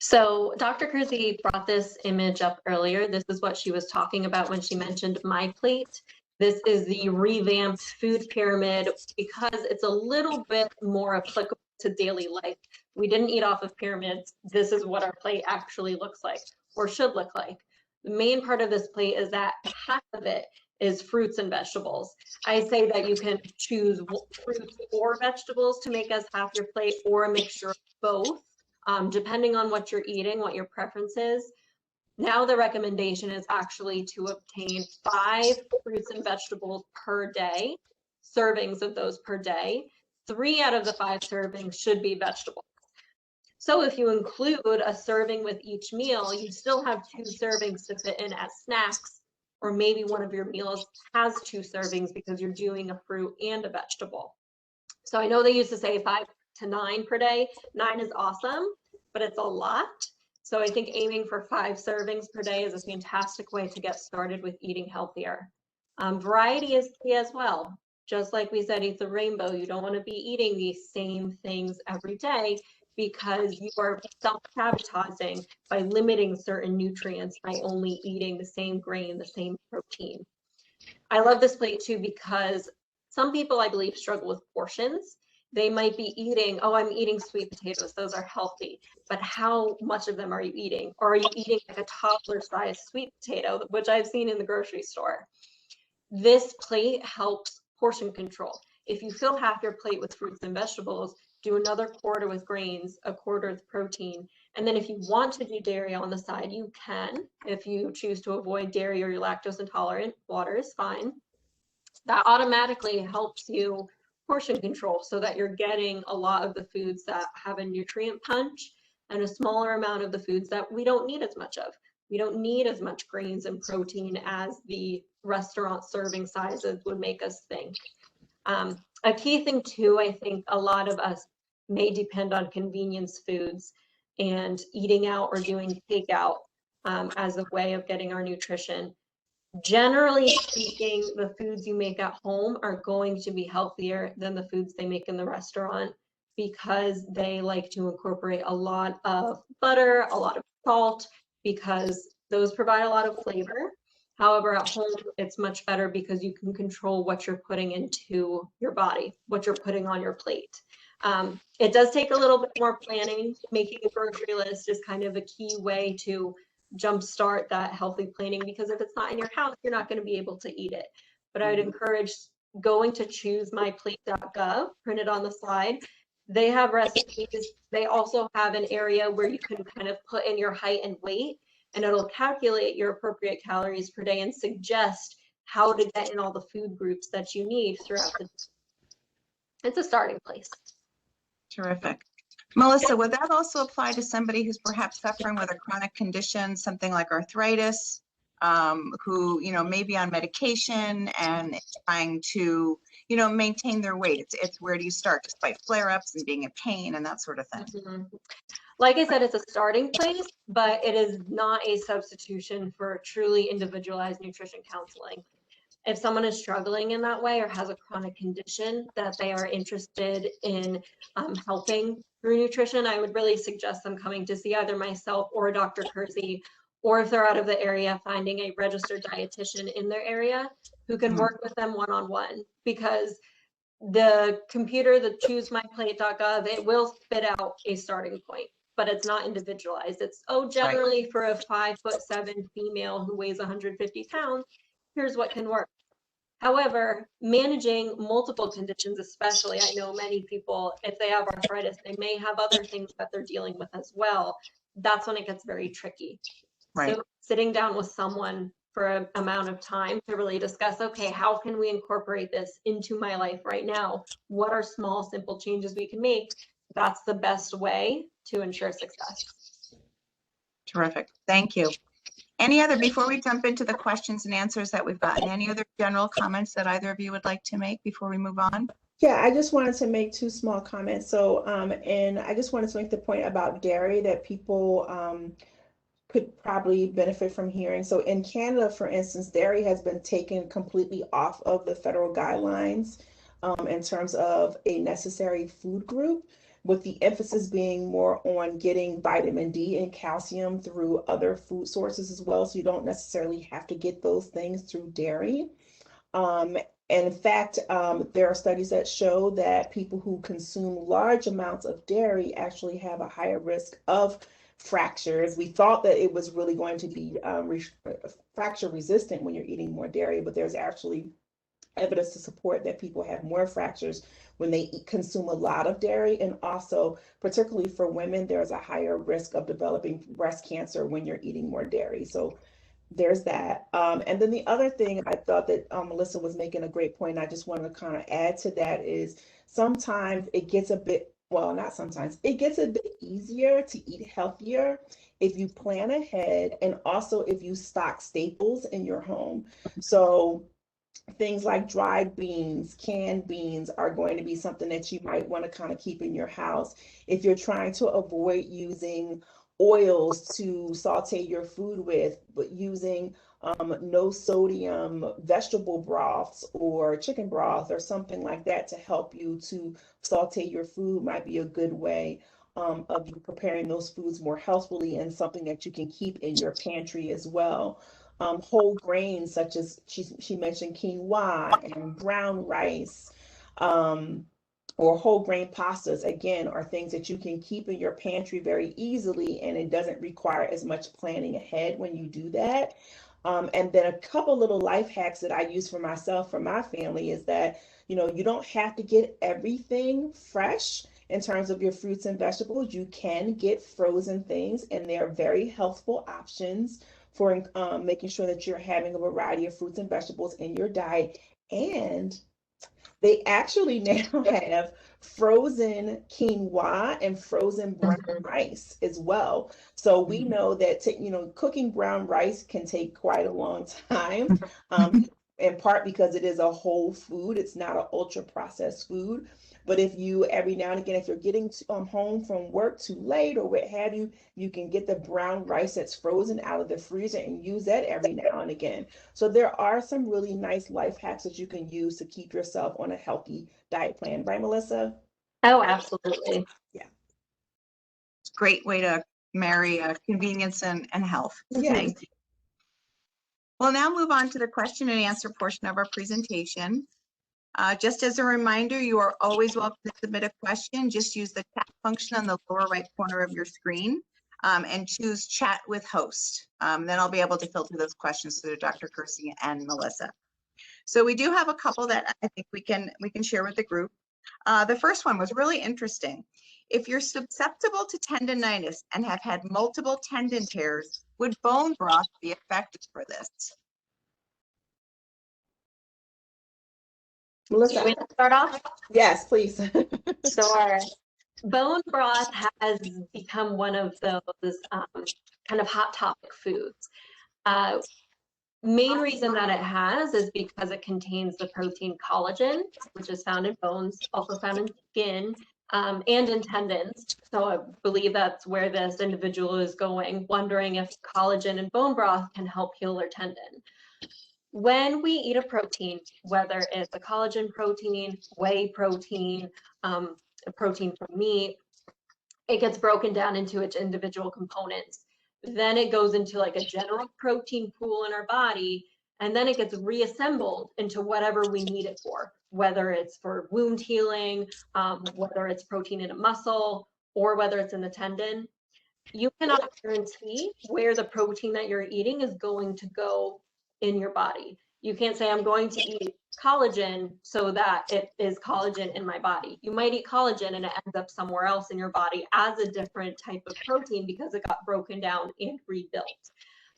So Dr. Kersey brought this image up earlier. This is what she was talking about when she mentioned My Plate. This is the revamped food pyramid because it's a little bit more applicable to daily life. We didn't eat off of pyramids. This is what our plate actually looks like, or should look like. The main part of this plate is that half of it is fruits and vegetables. I say that you can choose fruits or vegetables to make as half your plate, or a mixture of both, depending on what you're eating, what your preference is. Now the recommendation is actually to obtain 5 fruits and vegetables per day, servings of those per day. 3 out of the 5 servings should be vegetables. So if you include a serving with each meal, you still have 2 servings to fit in as snacks, or maybe one of your meals has 2 servings because you're doing a fruit and a vegetable. So I know they used to say 5 to 9 per day. 9 is awesome, but it's a lot. So I think aiming for 5 servings per day is a fantastic way to get started with eating healthier. Variety is key as well. Just like we said, eat the rainbow. You don't want to be eating these same things every day, because you are self-sabotaging by limiting certain nutrients by only eating the same grain, the same protein. I love this plate too because some people, I believe, struggle with portions. They might be eating, oh, I'm eating sweet potatoes, those are healthy, but how much of them are you eating? Or are you eating like a toddler-sized sweet potato, which I've seen in the grocery store? This plate helps portion control. If you fill half your plate with fruits and vegetables, do another quarter with grains, a quarter with protein. And then if you want to do dairy on the side, you can. If you choose to avoid dairy or you're lactose intolerant, water is fine. That automatically helps you portion control so that you're getting a lot of the foods that have a nutrient punch and a smaller amount of the foods that we don't need as much of. We don't need as much grains and protein as the restaurant serving sizes would make us think. A key thing too, I think a lot of us may depend on convenience foods and eating out or doing takeout as a way of getting our nutrition. Generally speaking, the foods you make at home are going to be healthier than the foods they make in the restaurant, because they like to incorporate a lot of butter, a lot of salt, because those provide a lot of flavor. However, at home, it's much better because you can control what you're putting into your body, what you're putting on your plate. It does take a little bit more planning. Making a grocery list is kind of a key way to jumpstart that healthy planning, because if it's not in your house, you're not going to be able to eat it. But I would encourage going to choosemyplate.gov, print it on the side. They have recipes. They also have an area where you can kind of put in your height and weight, and it'll calculate your appropriate calories per day and suggest how to get in all the food groups that you need throughout the day. It's a starting place. Terrific. Melissa, would that also apply to somebody who's perhaps suffering with a chronic condition, something like arthritis, who, may be on medication and trying to, maintain their weight? It's where do you start, despite flare-ups and being in pain and that sort of thing? Mm-hmm. Like I said, it's a starting place, but it is not a substitution for truly individualized nutrition counseling. If someone is struggling in that way or has a chronic condition that they are interested in helping through nutrition, I would really suggest them coming to see either myself or Dr. Kersey, or if they're out of the area, finding a registered dietitian in their area who can work with them one-on-one, because the computer, the choosemyplate.gov, it will spit out a starting point, but it's not individualized. It's, generally for a 5'7" female who weighs 150 pounds, here's what can work. However, managing multiple conditions, especially, I know many people, if they have arthritis, they may have other things that they're dealing with as well. That's when it gets very tricky. Right. So sitting down with someone for an amount of time to really discuss, okay, how can we incorporate this into my life right now? What are small, simple changes we can make? That's the best way to ensure success. Terrific. Thank you. Any other, before we jump into the questions and answers that we've gotten, any other general comments that either of you would like to make before we move on? Yeah, I just wanted to make two small comments. So, and I just wanted to make the point about dairy that people could probably benefit from hearing. So in Canada, for instance, dairy has been taken completely off of the federal guidelines in terms of a necessary food group, with the emphasis being more on getting vitamin D and calcium through other food sources as well. So you don't necessarily have to get those things through dairy. And in fact, there are studies that show that people who consume large amounts of dairy actually have a higher risk of fractures. We thought that it was really going to be fracture resistant when you're eating more dairy, but there's actually evidence to support that people have more fractures when they consume a lot of dairy. And also, particularly for women, there's a higher risk of developing breast cancer when you're eating more dairy. So there's that. And then the other thing, I thought that Melissa was making a great point, and I just wanted to kind of add to that, is sometimes it gets a bit, well, not sometimes, it gets a bit easier to eat healthier if you plan ahead, and also if you stock staples in your home. So things like dried beans, canned beans are going to be something that you might want to kind of keep in your house. If you're trying to avoid using oils to saute your food with, but using no sodium vegetable broths or chicken broth or something like that to help you to saute your food might be a good way of you preparing those foods more healthfully, and something that you can keep in your pantry as well. Whole grains such as she mentioned quinoa and brown rice, or whole grain pastas, again, are things that you can keep in your pantry very easily, and it doesn't require as much planning ahead when you do that. And then a couple little life hacks that I use for myself, for my family, is that, you don't have to get everything fresh in terms of your fruits and vegetables. You can get frozen things, and they're very healthful options for making sure that you're having a variety of fruits and vegetables in your diet. And they actually now have frozen quinoa and frozen brown rice as well. So we know that cooking brown rice can take quite a long time, in part because it is a whole food. It's not an ultra processed food. But if you, every now and again, if you're getting home from work too late or what have you, you can get the brown rice that's frozen out of the freezer and use that every now and again. So there are some really nice life hacks that you can use to keep yourself on a healthy diet plan. Right, Melissa? Oh, absolutely. Yeah. It's a great way to marry convenience and health. Yeah. Thank you. We'll now move on to the question and answer portion of our presentation. Just as a reminder, you are always welcome to submit a question. Just use the chat function on the lower right corner of your screen and choose chat with host. Then I'll be able to filter those questions through Dr. Kersey and Melissa. So we do have a couple that I think we can share with the group. The first one was really interesting. If you're susceptible to tendonitis and have had multiple tendon tears, would bone broth be effective for this? Melissa. Do you want to start off? Yes, please. Sure. Bone broth has become one of those kind of hot topic foods. Main reason that it has is because it contains the protein collagen, which is found in bones, also found in skin, and in tendons. So I believe that's where this individual is going, wondering if collagen and bone broth can help heal their tendon. When we eat a protein, whether it's a collagen protein, whey protein, a protein from meat, it gets broken down into its individual components. Then it goes into like a general protein pool in our body, and then it gets reassembled into whatever we need it for, whether it's for wound healing, whether it's protein in a muscle, or whether it's in the tendon. You cannot guarantee where the protein that you're eating is going to go in your body. You can't say, I'm going to eat collagen so that it is collagen in my body. You might eat collagen and it ends up somewhere else in your body as a different type of protein because it got broken down and rebuilt.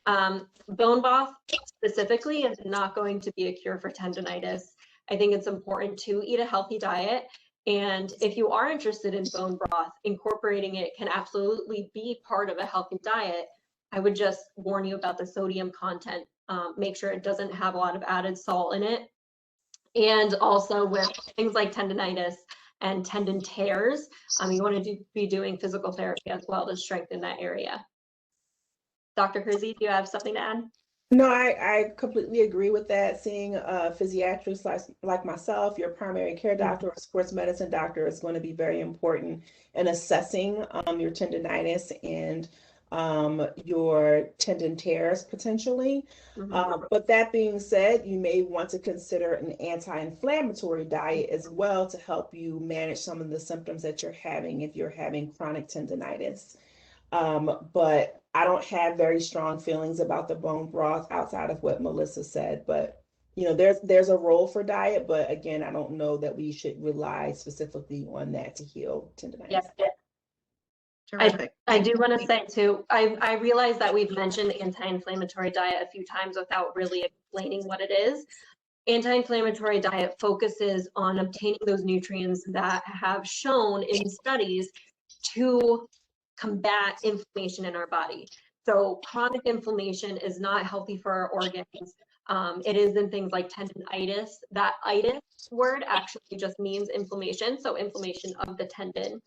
Bone broth specifically is not going to be a cure for tendonitis. I think it's important to eat a healthy diet. And if you are interested in bone broth, incorporating it can absolutely be part of a healthy diet. I would just warn you about the sodium content. Make sure it doesn't have a lot of added salt in it. And also with things like tendonitis and tendon tears, you want to be doing physical therapy as well to strengthen that area. Dr. Kersey, do you have something to add? No, I completely agree with that. Seeing a physiatrist like myself, your primary care doctor or sports medicine doctor is going to be very important in assessing your tendonitis and your tendon tears potentially. But that being said, you may want to consider an anti-inflammatory diet as well to help you manage some of the symptoms that you're having if you're having chronic tendonitis. But I don't have very strong feelings about the bone broth outside of what Melissa said. But you know, there's a role for diet, but again, I don't know that we should rely specifically on that to heal tendonitis. Yes. Terrific. I do want to say too, I realize that we've mentioned anti-inflammatory diet a few times without really explaining what it is. Anti-inflammatory diet focuses on obtaining those nutrients that have shown in studies to combat inflammation in our body. So chronic inflammation is not healthy for our organs. It is in things like tendonitis. That itis word actually just means inflammation, so inflammation of the tendon.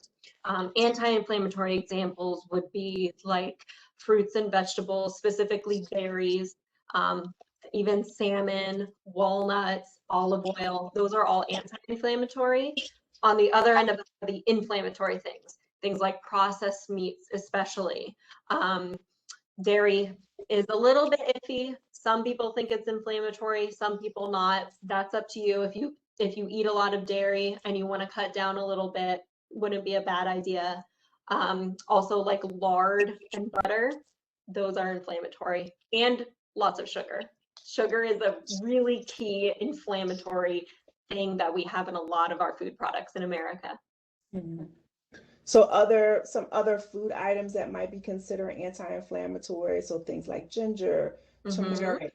Anti-inflammatory examples would be like fruits and vegetables, specifically berries, even salmon, walnuts, olive oil. Those are all anti-inflammatory. On the other end of the inflammatory things like processed meats, especially. Dairy is a little bit iffy. Some people think it's inflammatory, some people not. That's up to you. If you eat a lot of dairy and you want to cut down a little bit, wouldn't be a bad idea. Also like lard and butter, those are inflammatory, and lots of sugar. Sugar is a really key inflammatory thing that we have in a lot of our food products in America. So some other food items that might be considered anti-inflammatory, so things like ginger, turmeric,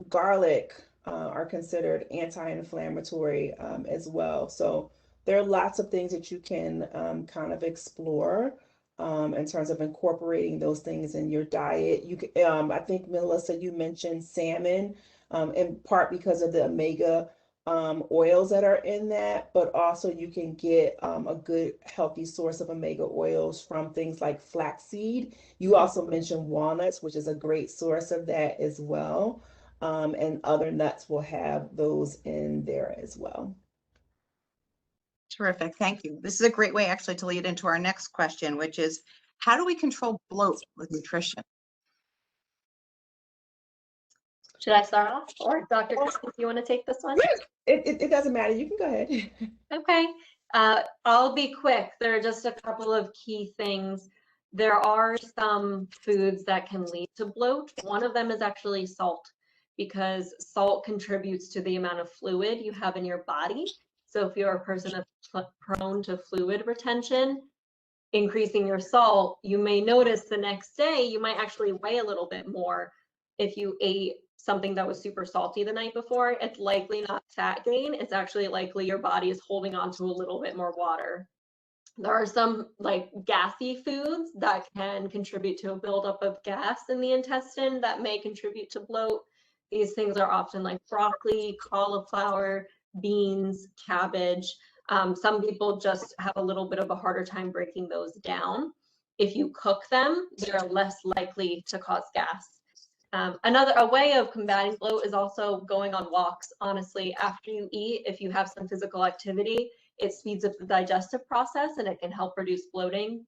garlic are considered anti-inflammatory as well. So there are lots of things that you can kind of explore in terms of incorporating those things in your diet. You can, I think Melissa, you mentioned salmon in part because of the omega oils that are in that, but also you can get a good healthy source of omega oils from things like flaxseed. You also mentioned walnuts, which is a great source of that as well. And other nuts will have those in there as well. Terrific, thank you. This is a great way actually to lead into our next question, which is how do we control bloat with nutrition? Should I start off, or Dr. Kersey, if you want to take this one? It doesn't matter. You can go ahead. Okay, I'll be quick. There are just a couple of key things. There are some foods that can lead to bloat. One of them is actually salt, because salt contributes to the amount of fluid you have in your body. So if you're a person that's prone to fluid retention, increasing your salt, you may notice the next day you might actually weigh a little bit more if you ate something that was super salty the night before. It's likely not fat gain. It's actually likely your body is holding on to a little bit more water. There are some like gassy foods that can contribute to a buildup of gas in the intestine that may contribute to bloat. These things are often like broccoli, cauliflower, beans, cabbage. Some people just have a little bit of a harder time breaking those down. If you cook them, they're less likely to cause gas. A way of combating bloat is also going on walks. Honestly, after you eat, if you have some physical activity, it speeds up the digestive process and it can help reduce bloating.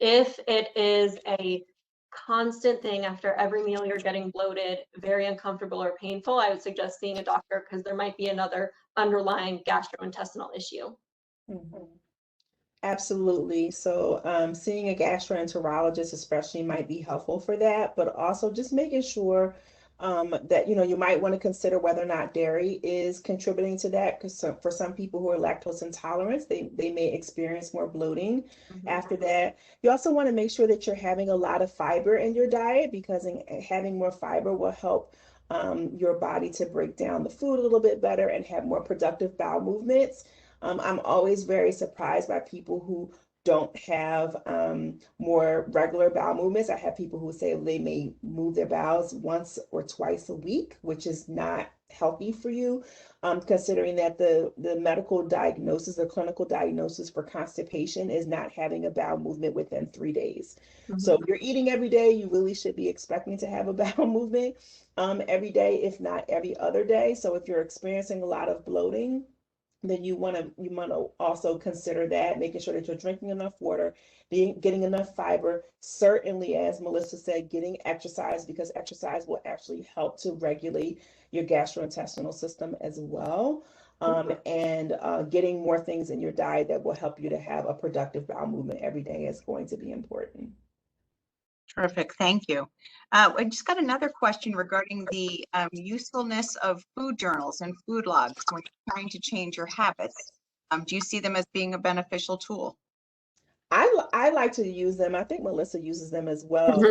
If it is a constant thing after every meal you're getting bloated, very uncomfortable or painful, I would suggest seeing a doctor, because there might be another underlying gastrointestinal issue. Mm-hmm. Absolutely. So seeing a gastroenterologist especially might be helpful for that, but also just making sure that, you know, you might want to consider whether or not dairy is contributing to that, because for some people who are lactose intolerant, they may experience more bloating after that. You also want to make sure that you're having a lot of fiber in your diet, because having more fiber will help your body to break down the food a little bit better and have more productive bowel movements. I'm always very surprised by people who don't have more regular bowel movements. I have people who say they may move their bowels once or twice a week, which is not healthy for you, considering that the medical diagnosis, the clinical diagnosis for constipation is not having a bowel movement within 3 days. So if you're eating every day, you really should be expecting to have a bowel movement every day, if not every other day. So if you're experiencing a lot of bloating, then you want to also consider that, making sure that you're drinking enough water, getting enough fiber, certainly, as Melissa said, getting exercise, because exercise will actually help to regulate your gastrointestinal system as well. And getting more things in your diet that will help you to have a productive bowel movement every day is going to be important. Terrific, thank you. I just got another question regarding the usefulness of food journals and food logs when you're trying to change your habits. Do you see them as being a beneficial tool? I like to use them. I think Melissa uses them as well.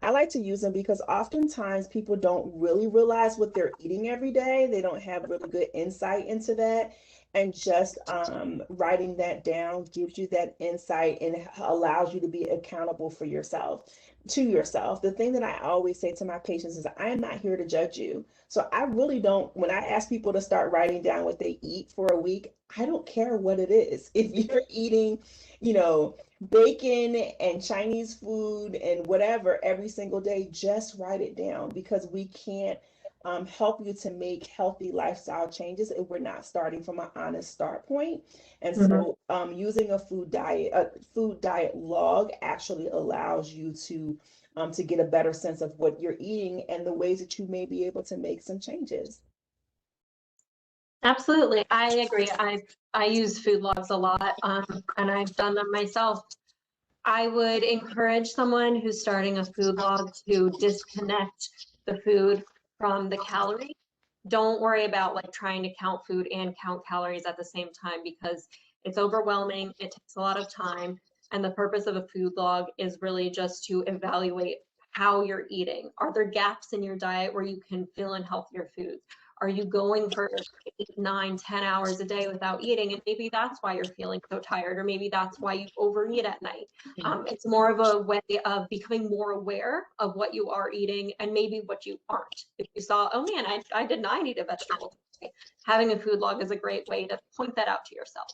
I like to use them because oftentimes people don't really realize what they're eating every day. They don't have really good insight into that. And just writing that down gives you that insight and allows you to be accountable for yourself, to yourself. The thing that I always say to my patients is, I am not here to judge you. So I really don't, when I ask people to start writing down what they eat for a week, I don't care what it is. If you're eating, you know, bacon and Chinese food and whatever every single day, just write it down, because we can't help you to make healthy lifestyle changes if we're not starting from an honest start point. And so using a food diet log actually allows you to get a better sense of what you're eating and the ways that you may be able to make some changes. Absolutely, I agree. I use food logs a lot, and I've done them myself. I would encourage someone who's starting a food log to disconnect the food from the calorie. Don't worry about like trying to count food and count calories at the same time, because it's overwhelming, it takes a lot of time, and the purpose of a food log is really just to evaluate how you're eating. Are there gaps in your diet where you can fill in healthier foods? Are you going for 8, 9, 10 hours a day without eating? And maybe that's why you're feeling so tired, or maybe that's why you overeat at night. It's more of a way of becoming more aware of what you are eating and maybe what you aren't. If you saw, oh man, I did not eat a vegetable today, having a food log is a great way to point that out to yourself.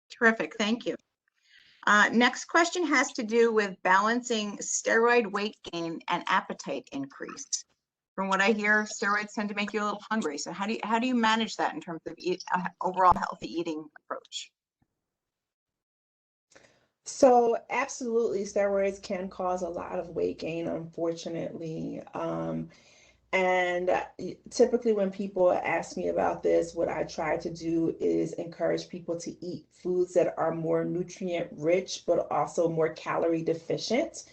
Terrific, thank you. Next question has to do with balancing steroid weight gain and appetite increase. From what I hear, steroids tend to make you a little hungry. So how do you manage that in terms of overall healthy eating approach? So absolutely, steroids can cause a lot of weight gain, unfortunately. And typically, when people ask me about this, what I try to do is encourage people to eat foods that are more nutrient rich, but also more calorie deficient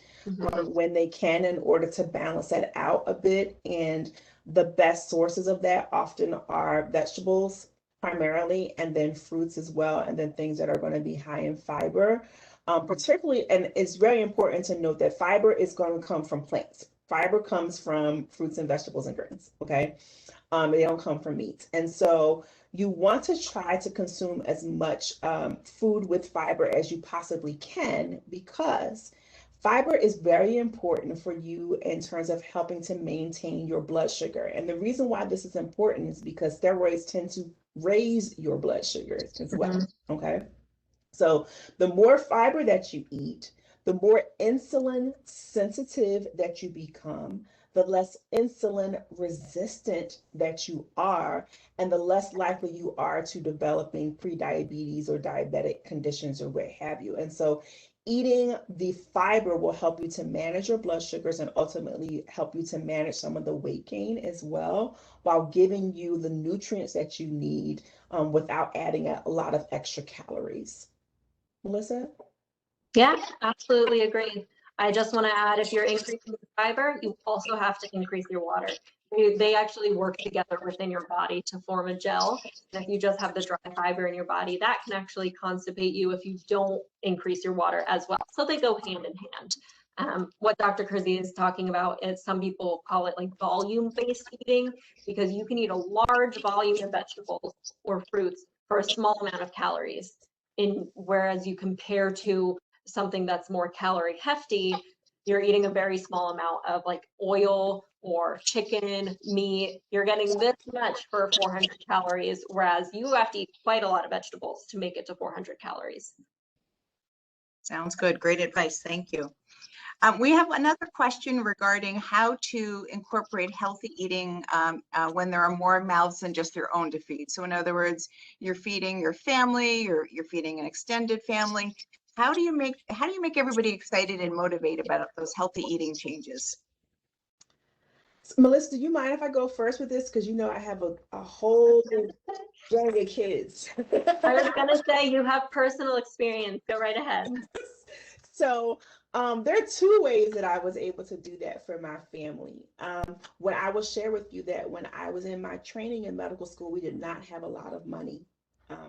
when they can, in order to balance that out a bit. And the best sources of that often are vegetables primarily, and then fruits as well, and then things that are going to be high in fiber. Particularly, and it's very important to note that fiber is going to come from plants. Fiber comes from fruits and vegetables and grains, okay? They don't come from meat. And so you want to try to consume as much food with fiber as you possibly can, because fiber is very important for you in terms of helping to maintain your blood sugar. And the reason why this is important is because steroids tend to raise your blood sugar as well, okay? So the more fiber that you eat, the more insulin sensitive that you become, the less insulin resistant that you are, and the less likely you are to developing prediabetes or diabetic conditions or what have you. And so eating the fiber will help you to manage your blood sugars and ultimately help you to manage some of the weight gain as well, while giving you the nutrients that you need without adding a lot of extra calories. Melissa? Yeah, absolutely agree. I just want to add, if you're increasing the fiber, you also have to increase your water. They actually work together within your body to form a gel. And if you just have the dry fiber in your body, that can actually constipate you if you don't increase your water as well. So they go hand in hand. What Dr. Kersey is talking about is, some people call it like volume-based eating, because you can eat a large volume of vegetables or fruits for a small amount of calories. Whereas you compare to something that's more calorie hefty, you're eating a very small amount of like oil or chicken, meat. You're getting this much for 400 calories, whereas you have to eat quite a lot of vegetables to make it to 400 calories. Sounds good. Great advice. Thank you. We have another question regarding how to incorporate healthy eating when there are more mouths than just your own to feed. So in other words, you're feeding your family, you're feeding an extended family. How do you make everybody excited and motivated about those healthy eating changes? Melissa, do you mind if I go first with this? Because you know I have a whole gang of kids. I was going to say, you have personal experience. Go right ahead. So there are two ways that I was able to do that for my family. When I will share with you that when I was in my training in medical school, we did not have a lot of money.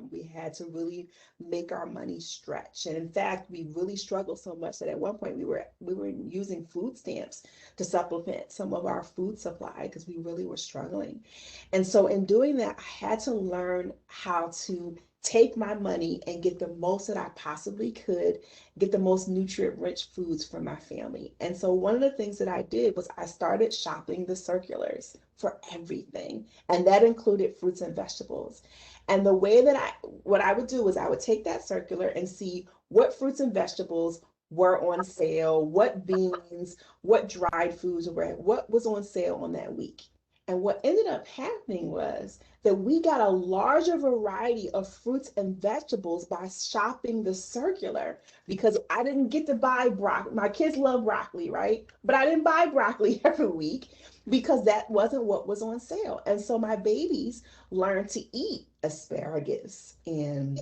We had to really make our money stretch. And in fact, we really struggled so much that at one point we were using food stamps to supplement some of our food supply, because we really were struggling. And so in doing that, I had to learn how to take my money and get the most that I possibly could, get the most nutrient-rich foods for my family. And so one of the things that I did was I started shopping the circulars for everything, and that included fruits and vegetables. And the way that what I would do was I would take that circular and see what fruits and vegetables were on sale, what beans, what dried foods were, what was on sale on that week. And what ended up happening was that we got a larger variety of fruits and vegetables by shopping the circular, because I didn't get to buy broccoli. My kids love broccoli, right? But I didn't buy broccoli every week because that wasn't what was on sale. And so my babies learned to eat asparagus and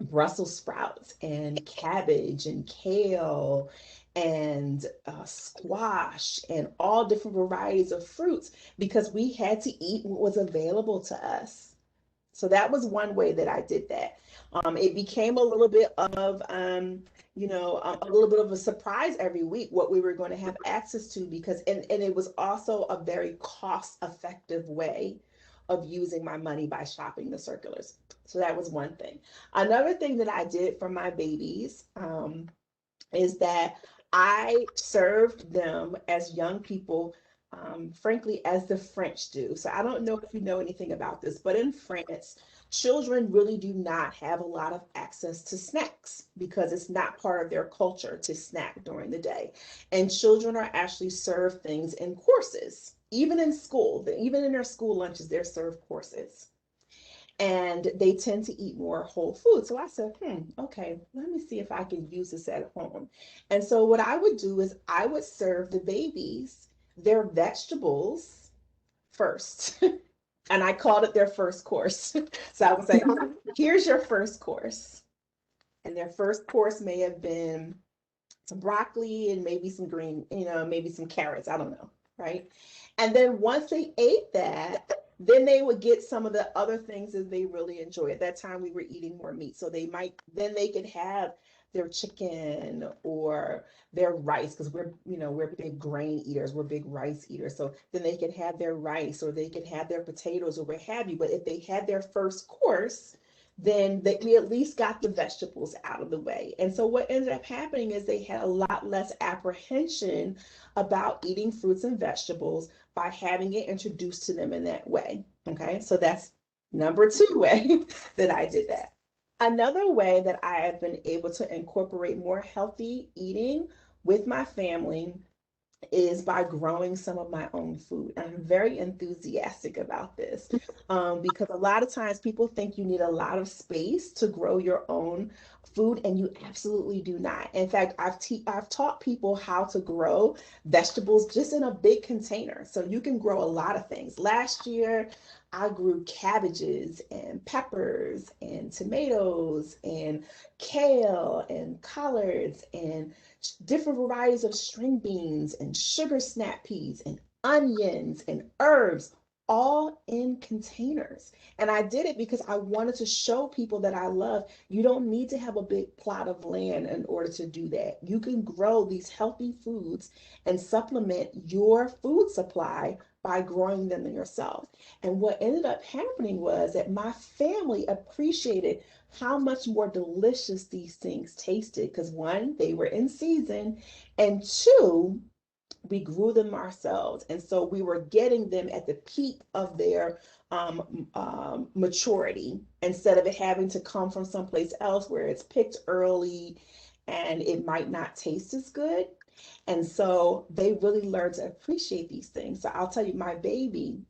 Brussels sprouts and cabbage and kale and squash and all different varieties of fruits, because we had to eat what was available to us. So that was one way that I did that. It became a little bit of, a little bit of a surprise every week what we were going to have access to, because, and it was also a very cost-effective way of using my money by shopping the circulars. So that was one thing. Another thing that I did for my babies is that I served them as young people, frankly, as the French do. So I don't know if you know anything about this, but in France, children really do not have a lot of access to snacks because it's not part of their culture to snack during the day. And children are actually served things in courses, even in school, even in their school lunches, they're served courses. and they tend to eat more whole food. So I said, okay, let me see if I can use this at home. And so what I would do is I would serve the babies their vegetables first. And I called it their first course. So I would say, here's your first course. And their first course may have been some broccoli and maybe some green, maybe some carrots. I don't know. Right. And then once they ate that, then they would get some of the other things that they really enjoy. At that time, we were eating more meat. So then they could have their chicken or their rice, because we're big grain eaters, we're big rice eaters. So then they could have their rice or they could have their potatoes or what have you. But if they had their first course, then we at least got the vegetables out of the way. And so what ended up happening is they had a lot less apprehension about eating fruits and vegetables by having it introduced to them in that way. Okay, so that's number 2 way that I did that. Another way that I have been able to incorporate more healthy eating with my family is by growing some of my own food. I'm very enthusiastic about this because a lot of times people think you need a lot of space to grow your own food, and you absolutely do not. In fact, I've taught people how to grow vegetables just in a big container. So you can grow a lot of things. Last year, I grew cabbages and peppers and tomatoes and kale and collards and different varieties of string beans and sugar snap peas and onions and herbs, all in containers. And I did it because I wanted to show people that I love. You don't need to have a big plot of land in order to do that. You can grow these healthy foods and supplement your food supply by growing them yourself. And what ended up happening was that my family appreciated how much more delicious these things tasted, because 1, they were in season, and 2, we grew them ourselves. And so we were getting them at the peak of their maturity, instead of it having to come from someplace else where it's picked early and it might not taste as good. And so they really learned to appreciate these things. So I'll tell you, my baby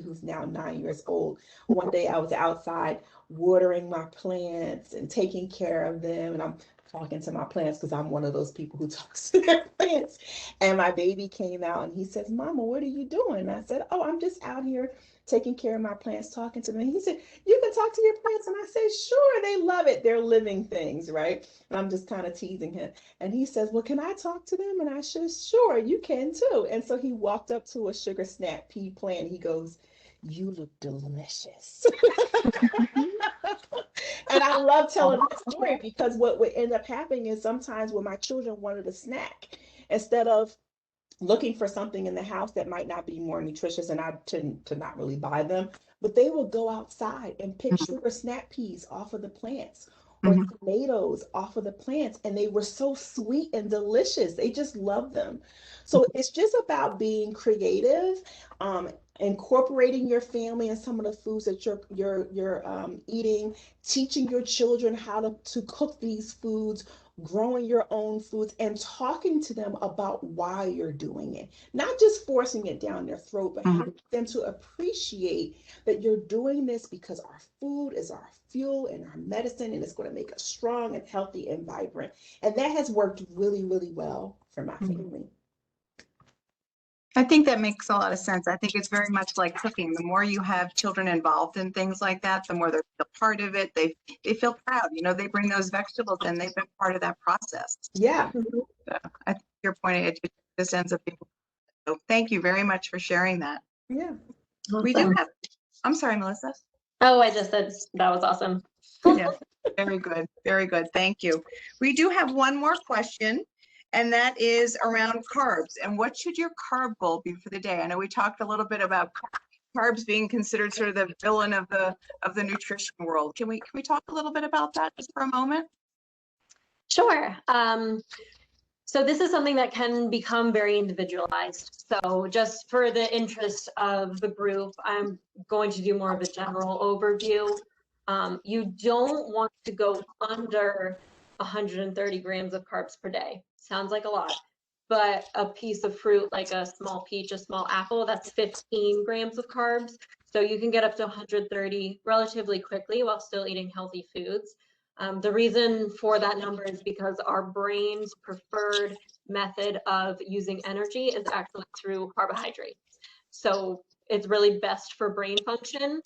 who's now 9 years old, one day I was outside watering my plants and taking care of them. And I'm talking to my plants because I'm one of those people who talks to their plants. And my baby came out and he says, "Mama, what are you doing?" And I said, "Oh, I'm just out here taking care of my plants, talking to them." And he said, "You can talk to your plants?" And I said, "Sure, they love it. They're living things, right?" And I'm just kind of teasing him. And he says, "Well, can I talk to them?" And I said, "Sure, you can too." And so he walked up to a sugar snap pea plant. He goes, "You look delicious." And I love telling that story because what would end up happening is sometimes when my children wanted a snack, instead of looking for something in the house that might not be more nutritious, and I tend to not really buy them, but they will go outside and pick sugar snap peas off of the plants or tomatoes off of the plants, and they were so sweet and delicious. They just love them. So it's just about being creative, incorporating your family in some of the foods that you're eating, teaching your children how to cook these foods, growing your own foods, and talking to them about why you're doing it. Not just forcing it down their throat, but having them to appreciate that you're doing this because our food is our fuel and our medicine, and it's going to make us strong and healthy and vibrant. And that has worked really, really well for my family. I think that makes a lot of sense. I think it's very much like cooking. The more you have children involved in things like that, the more they're a part of it. They feel proud. They bring those vegetables in. They've been part of that process. Yeah. So I think you're pointing it to this ends up being. So thank you very much for sharing that. Yeah. Awesome. We do have. I'm sorry, Melissa. Oh, I just said that was awesome. Yeah, very good. Very good. Thank you. We do have one more question, and that is around carbs. And what should your carb goal be for the day? I know we talked a little bit about carbs being considered sort of the villain of the nutrition world. Can we talk a little bit about that just for a moment? Sure. So this is something that can become very individualized. So just for the interest of the group, I'm going to do more of a general overview. You don't want to go under 130 grams of carbs per day. Sounds like a lot, but a piece of fruit like a small peach, a small apple, that's 15 grams of carbs. So you can get up to 130 relatively quickly while still eating healthy foods. The reason for that number is because our brain's preferred method of using energy is actually through carbohydrates. So it's really best for brain function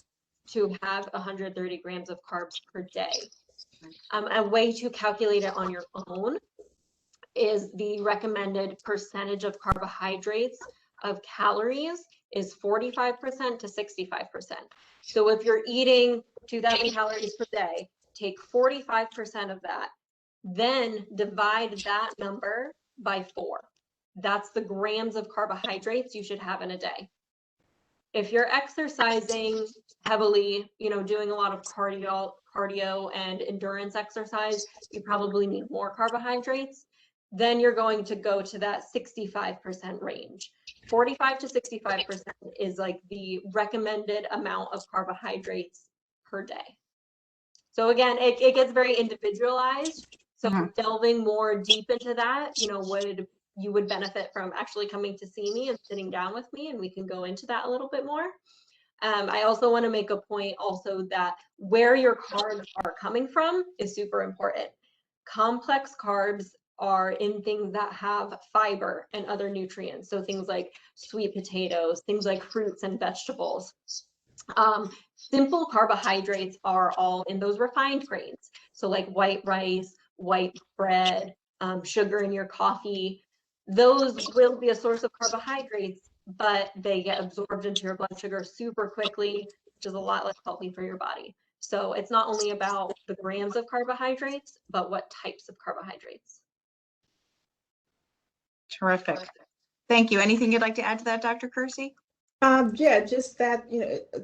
to have 130 grams of carbs per day. A way to calculate it on your own is the recommended percentage of carbohydrates of calories is 45% to 65%. So if you're eating 2,000 calories per day, take 45% of that, then divide that number by 4. That's the grams of carbohydrates you should have in a day. If you're exercising heavily, doing a lot of cardio and endurance exercise, you probably need more carbohydrates. Then you're going to go to that 65% range. 45 to 65% is like the recommended amount of carbohydrates per day. So again, it gets very individualized. So delving more deep into that, you would benefit from actually coming to see me and sitting down with me, and we can go into that a little bit more. I also want to make a point also that where your carbs are coming from is super important. Complex carbs are in things that have fiber and other nutrients. So things like sweet potatoes, things like fruits and vegetables. Simple carbohydrates are all in those refined grains. So like white rice, white bread, sugar in your coffee. Those will be a source of carbohydrates, but they get absorbed into your blood sugar super quickly, which is a lot less healthy for your body. So it's not only about the grams of carbohydrates, but what types of carbohydrates. Terrific. Thank you. Anything you'd like to add to that, Dr. Kersey? Yeah, just that,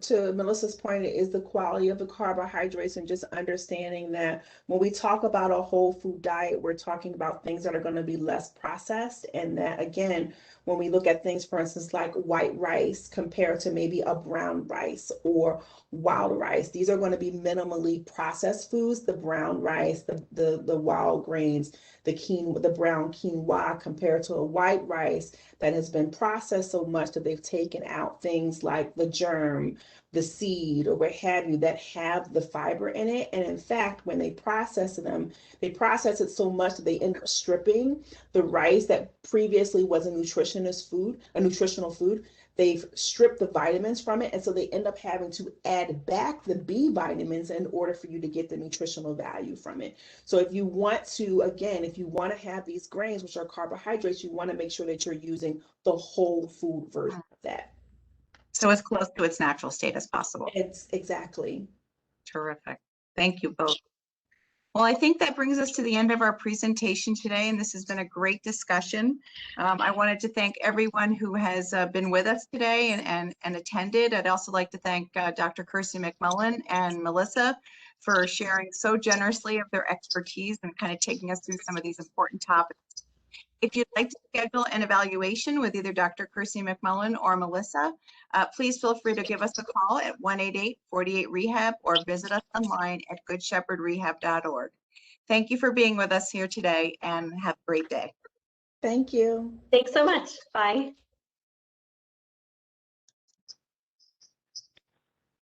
to Melissa's point, is the quality of the carbohydrates and just understanding that when we talk about a whole food diet, we're talking about things that are going to be less processed. And that, again, when we look at things, for instance, like white rice compared to maybe a brown rice or wild rice, these are going to be minimally processed foods. The brown rice, the wild grains, the brown quinoa compared to a white rice that has been processed so much that they've taken out things like the germ, the seed, or what have you, that have the fiber in it. And in fact, when they process them, they process it so much that they end up stripping the rice that previously was a nutritional food. They've stripped the vitamins from it, and so they end up having to add back the B vitamins in order for you to get the nutritional value from it. So if you want to, again, if you want to have these grains, which are carbohydrates, you want to make sure that you're using the whole food version of that. So as close to its natural state as possible. It's exactly. Terrific. Thank you both. Well, I think that brings us to the end of our presentation today, and this has been a great discussion. I wanted to thank everyone who has been with us today and attended. I'd also like to thank Dr. Kersey-McMullen and Melissa for sharing so generously of their expertise and kind of taking us through some of these important topics. If you'd like to schedule an evaluation with either Dr. Kersey-McMullen or Melissa, please feel free to give us a call at 188-48-REHAB or visit us online at goodshepherdrehab.org. Thank you for being with us here today, and have a great day. Thank you. Thanks so much. Bye.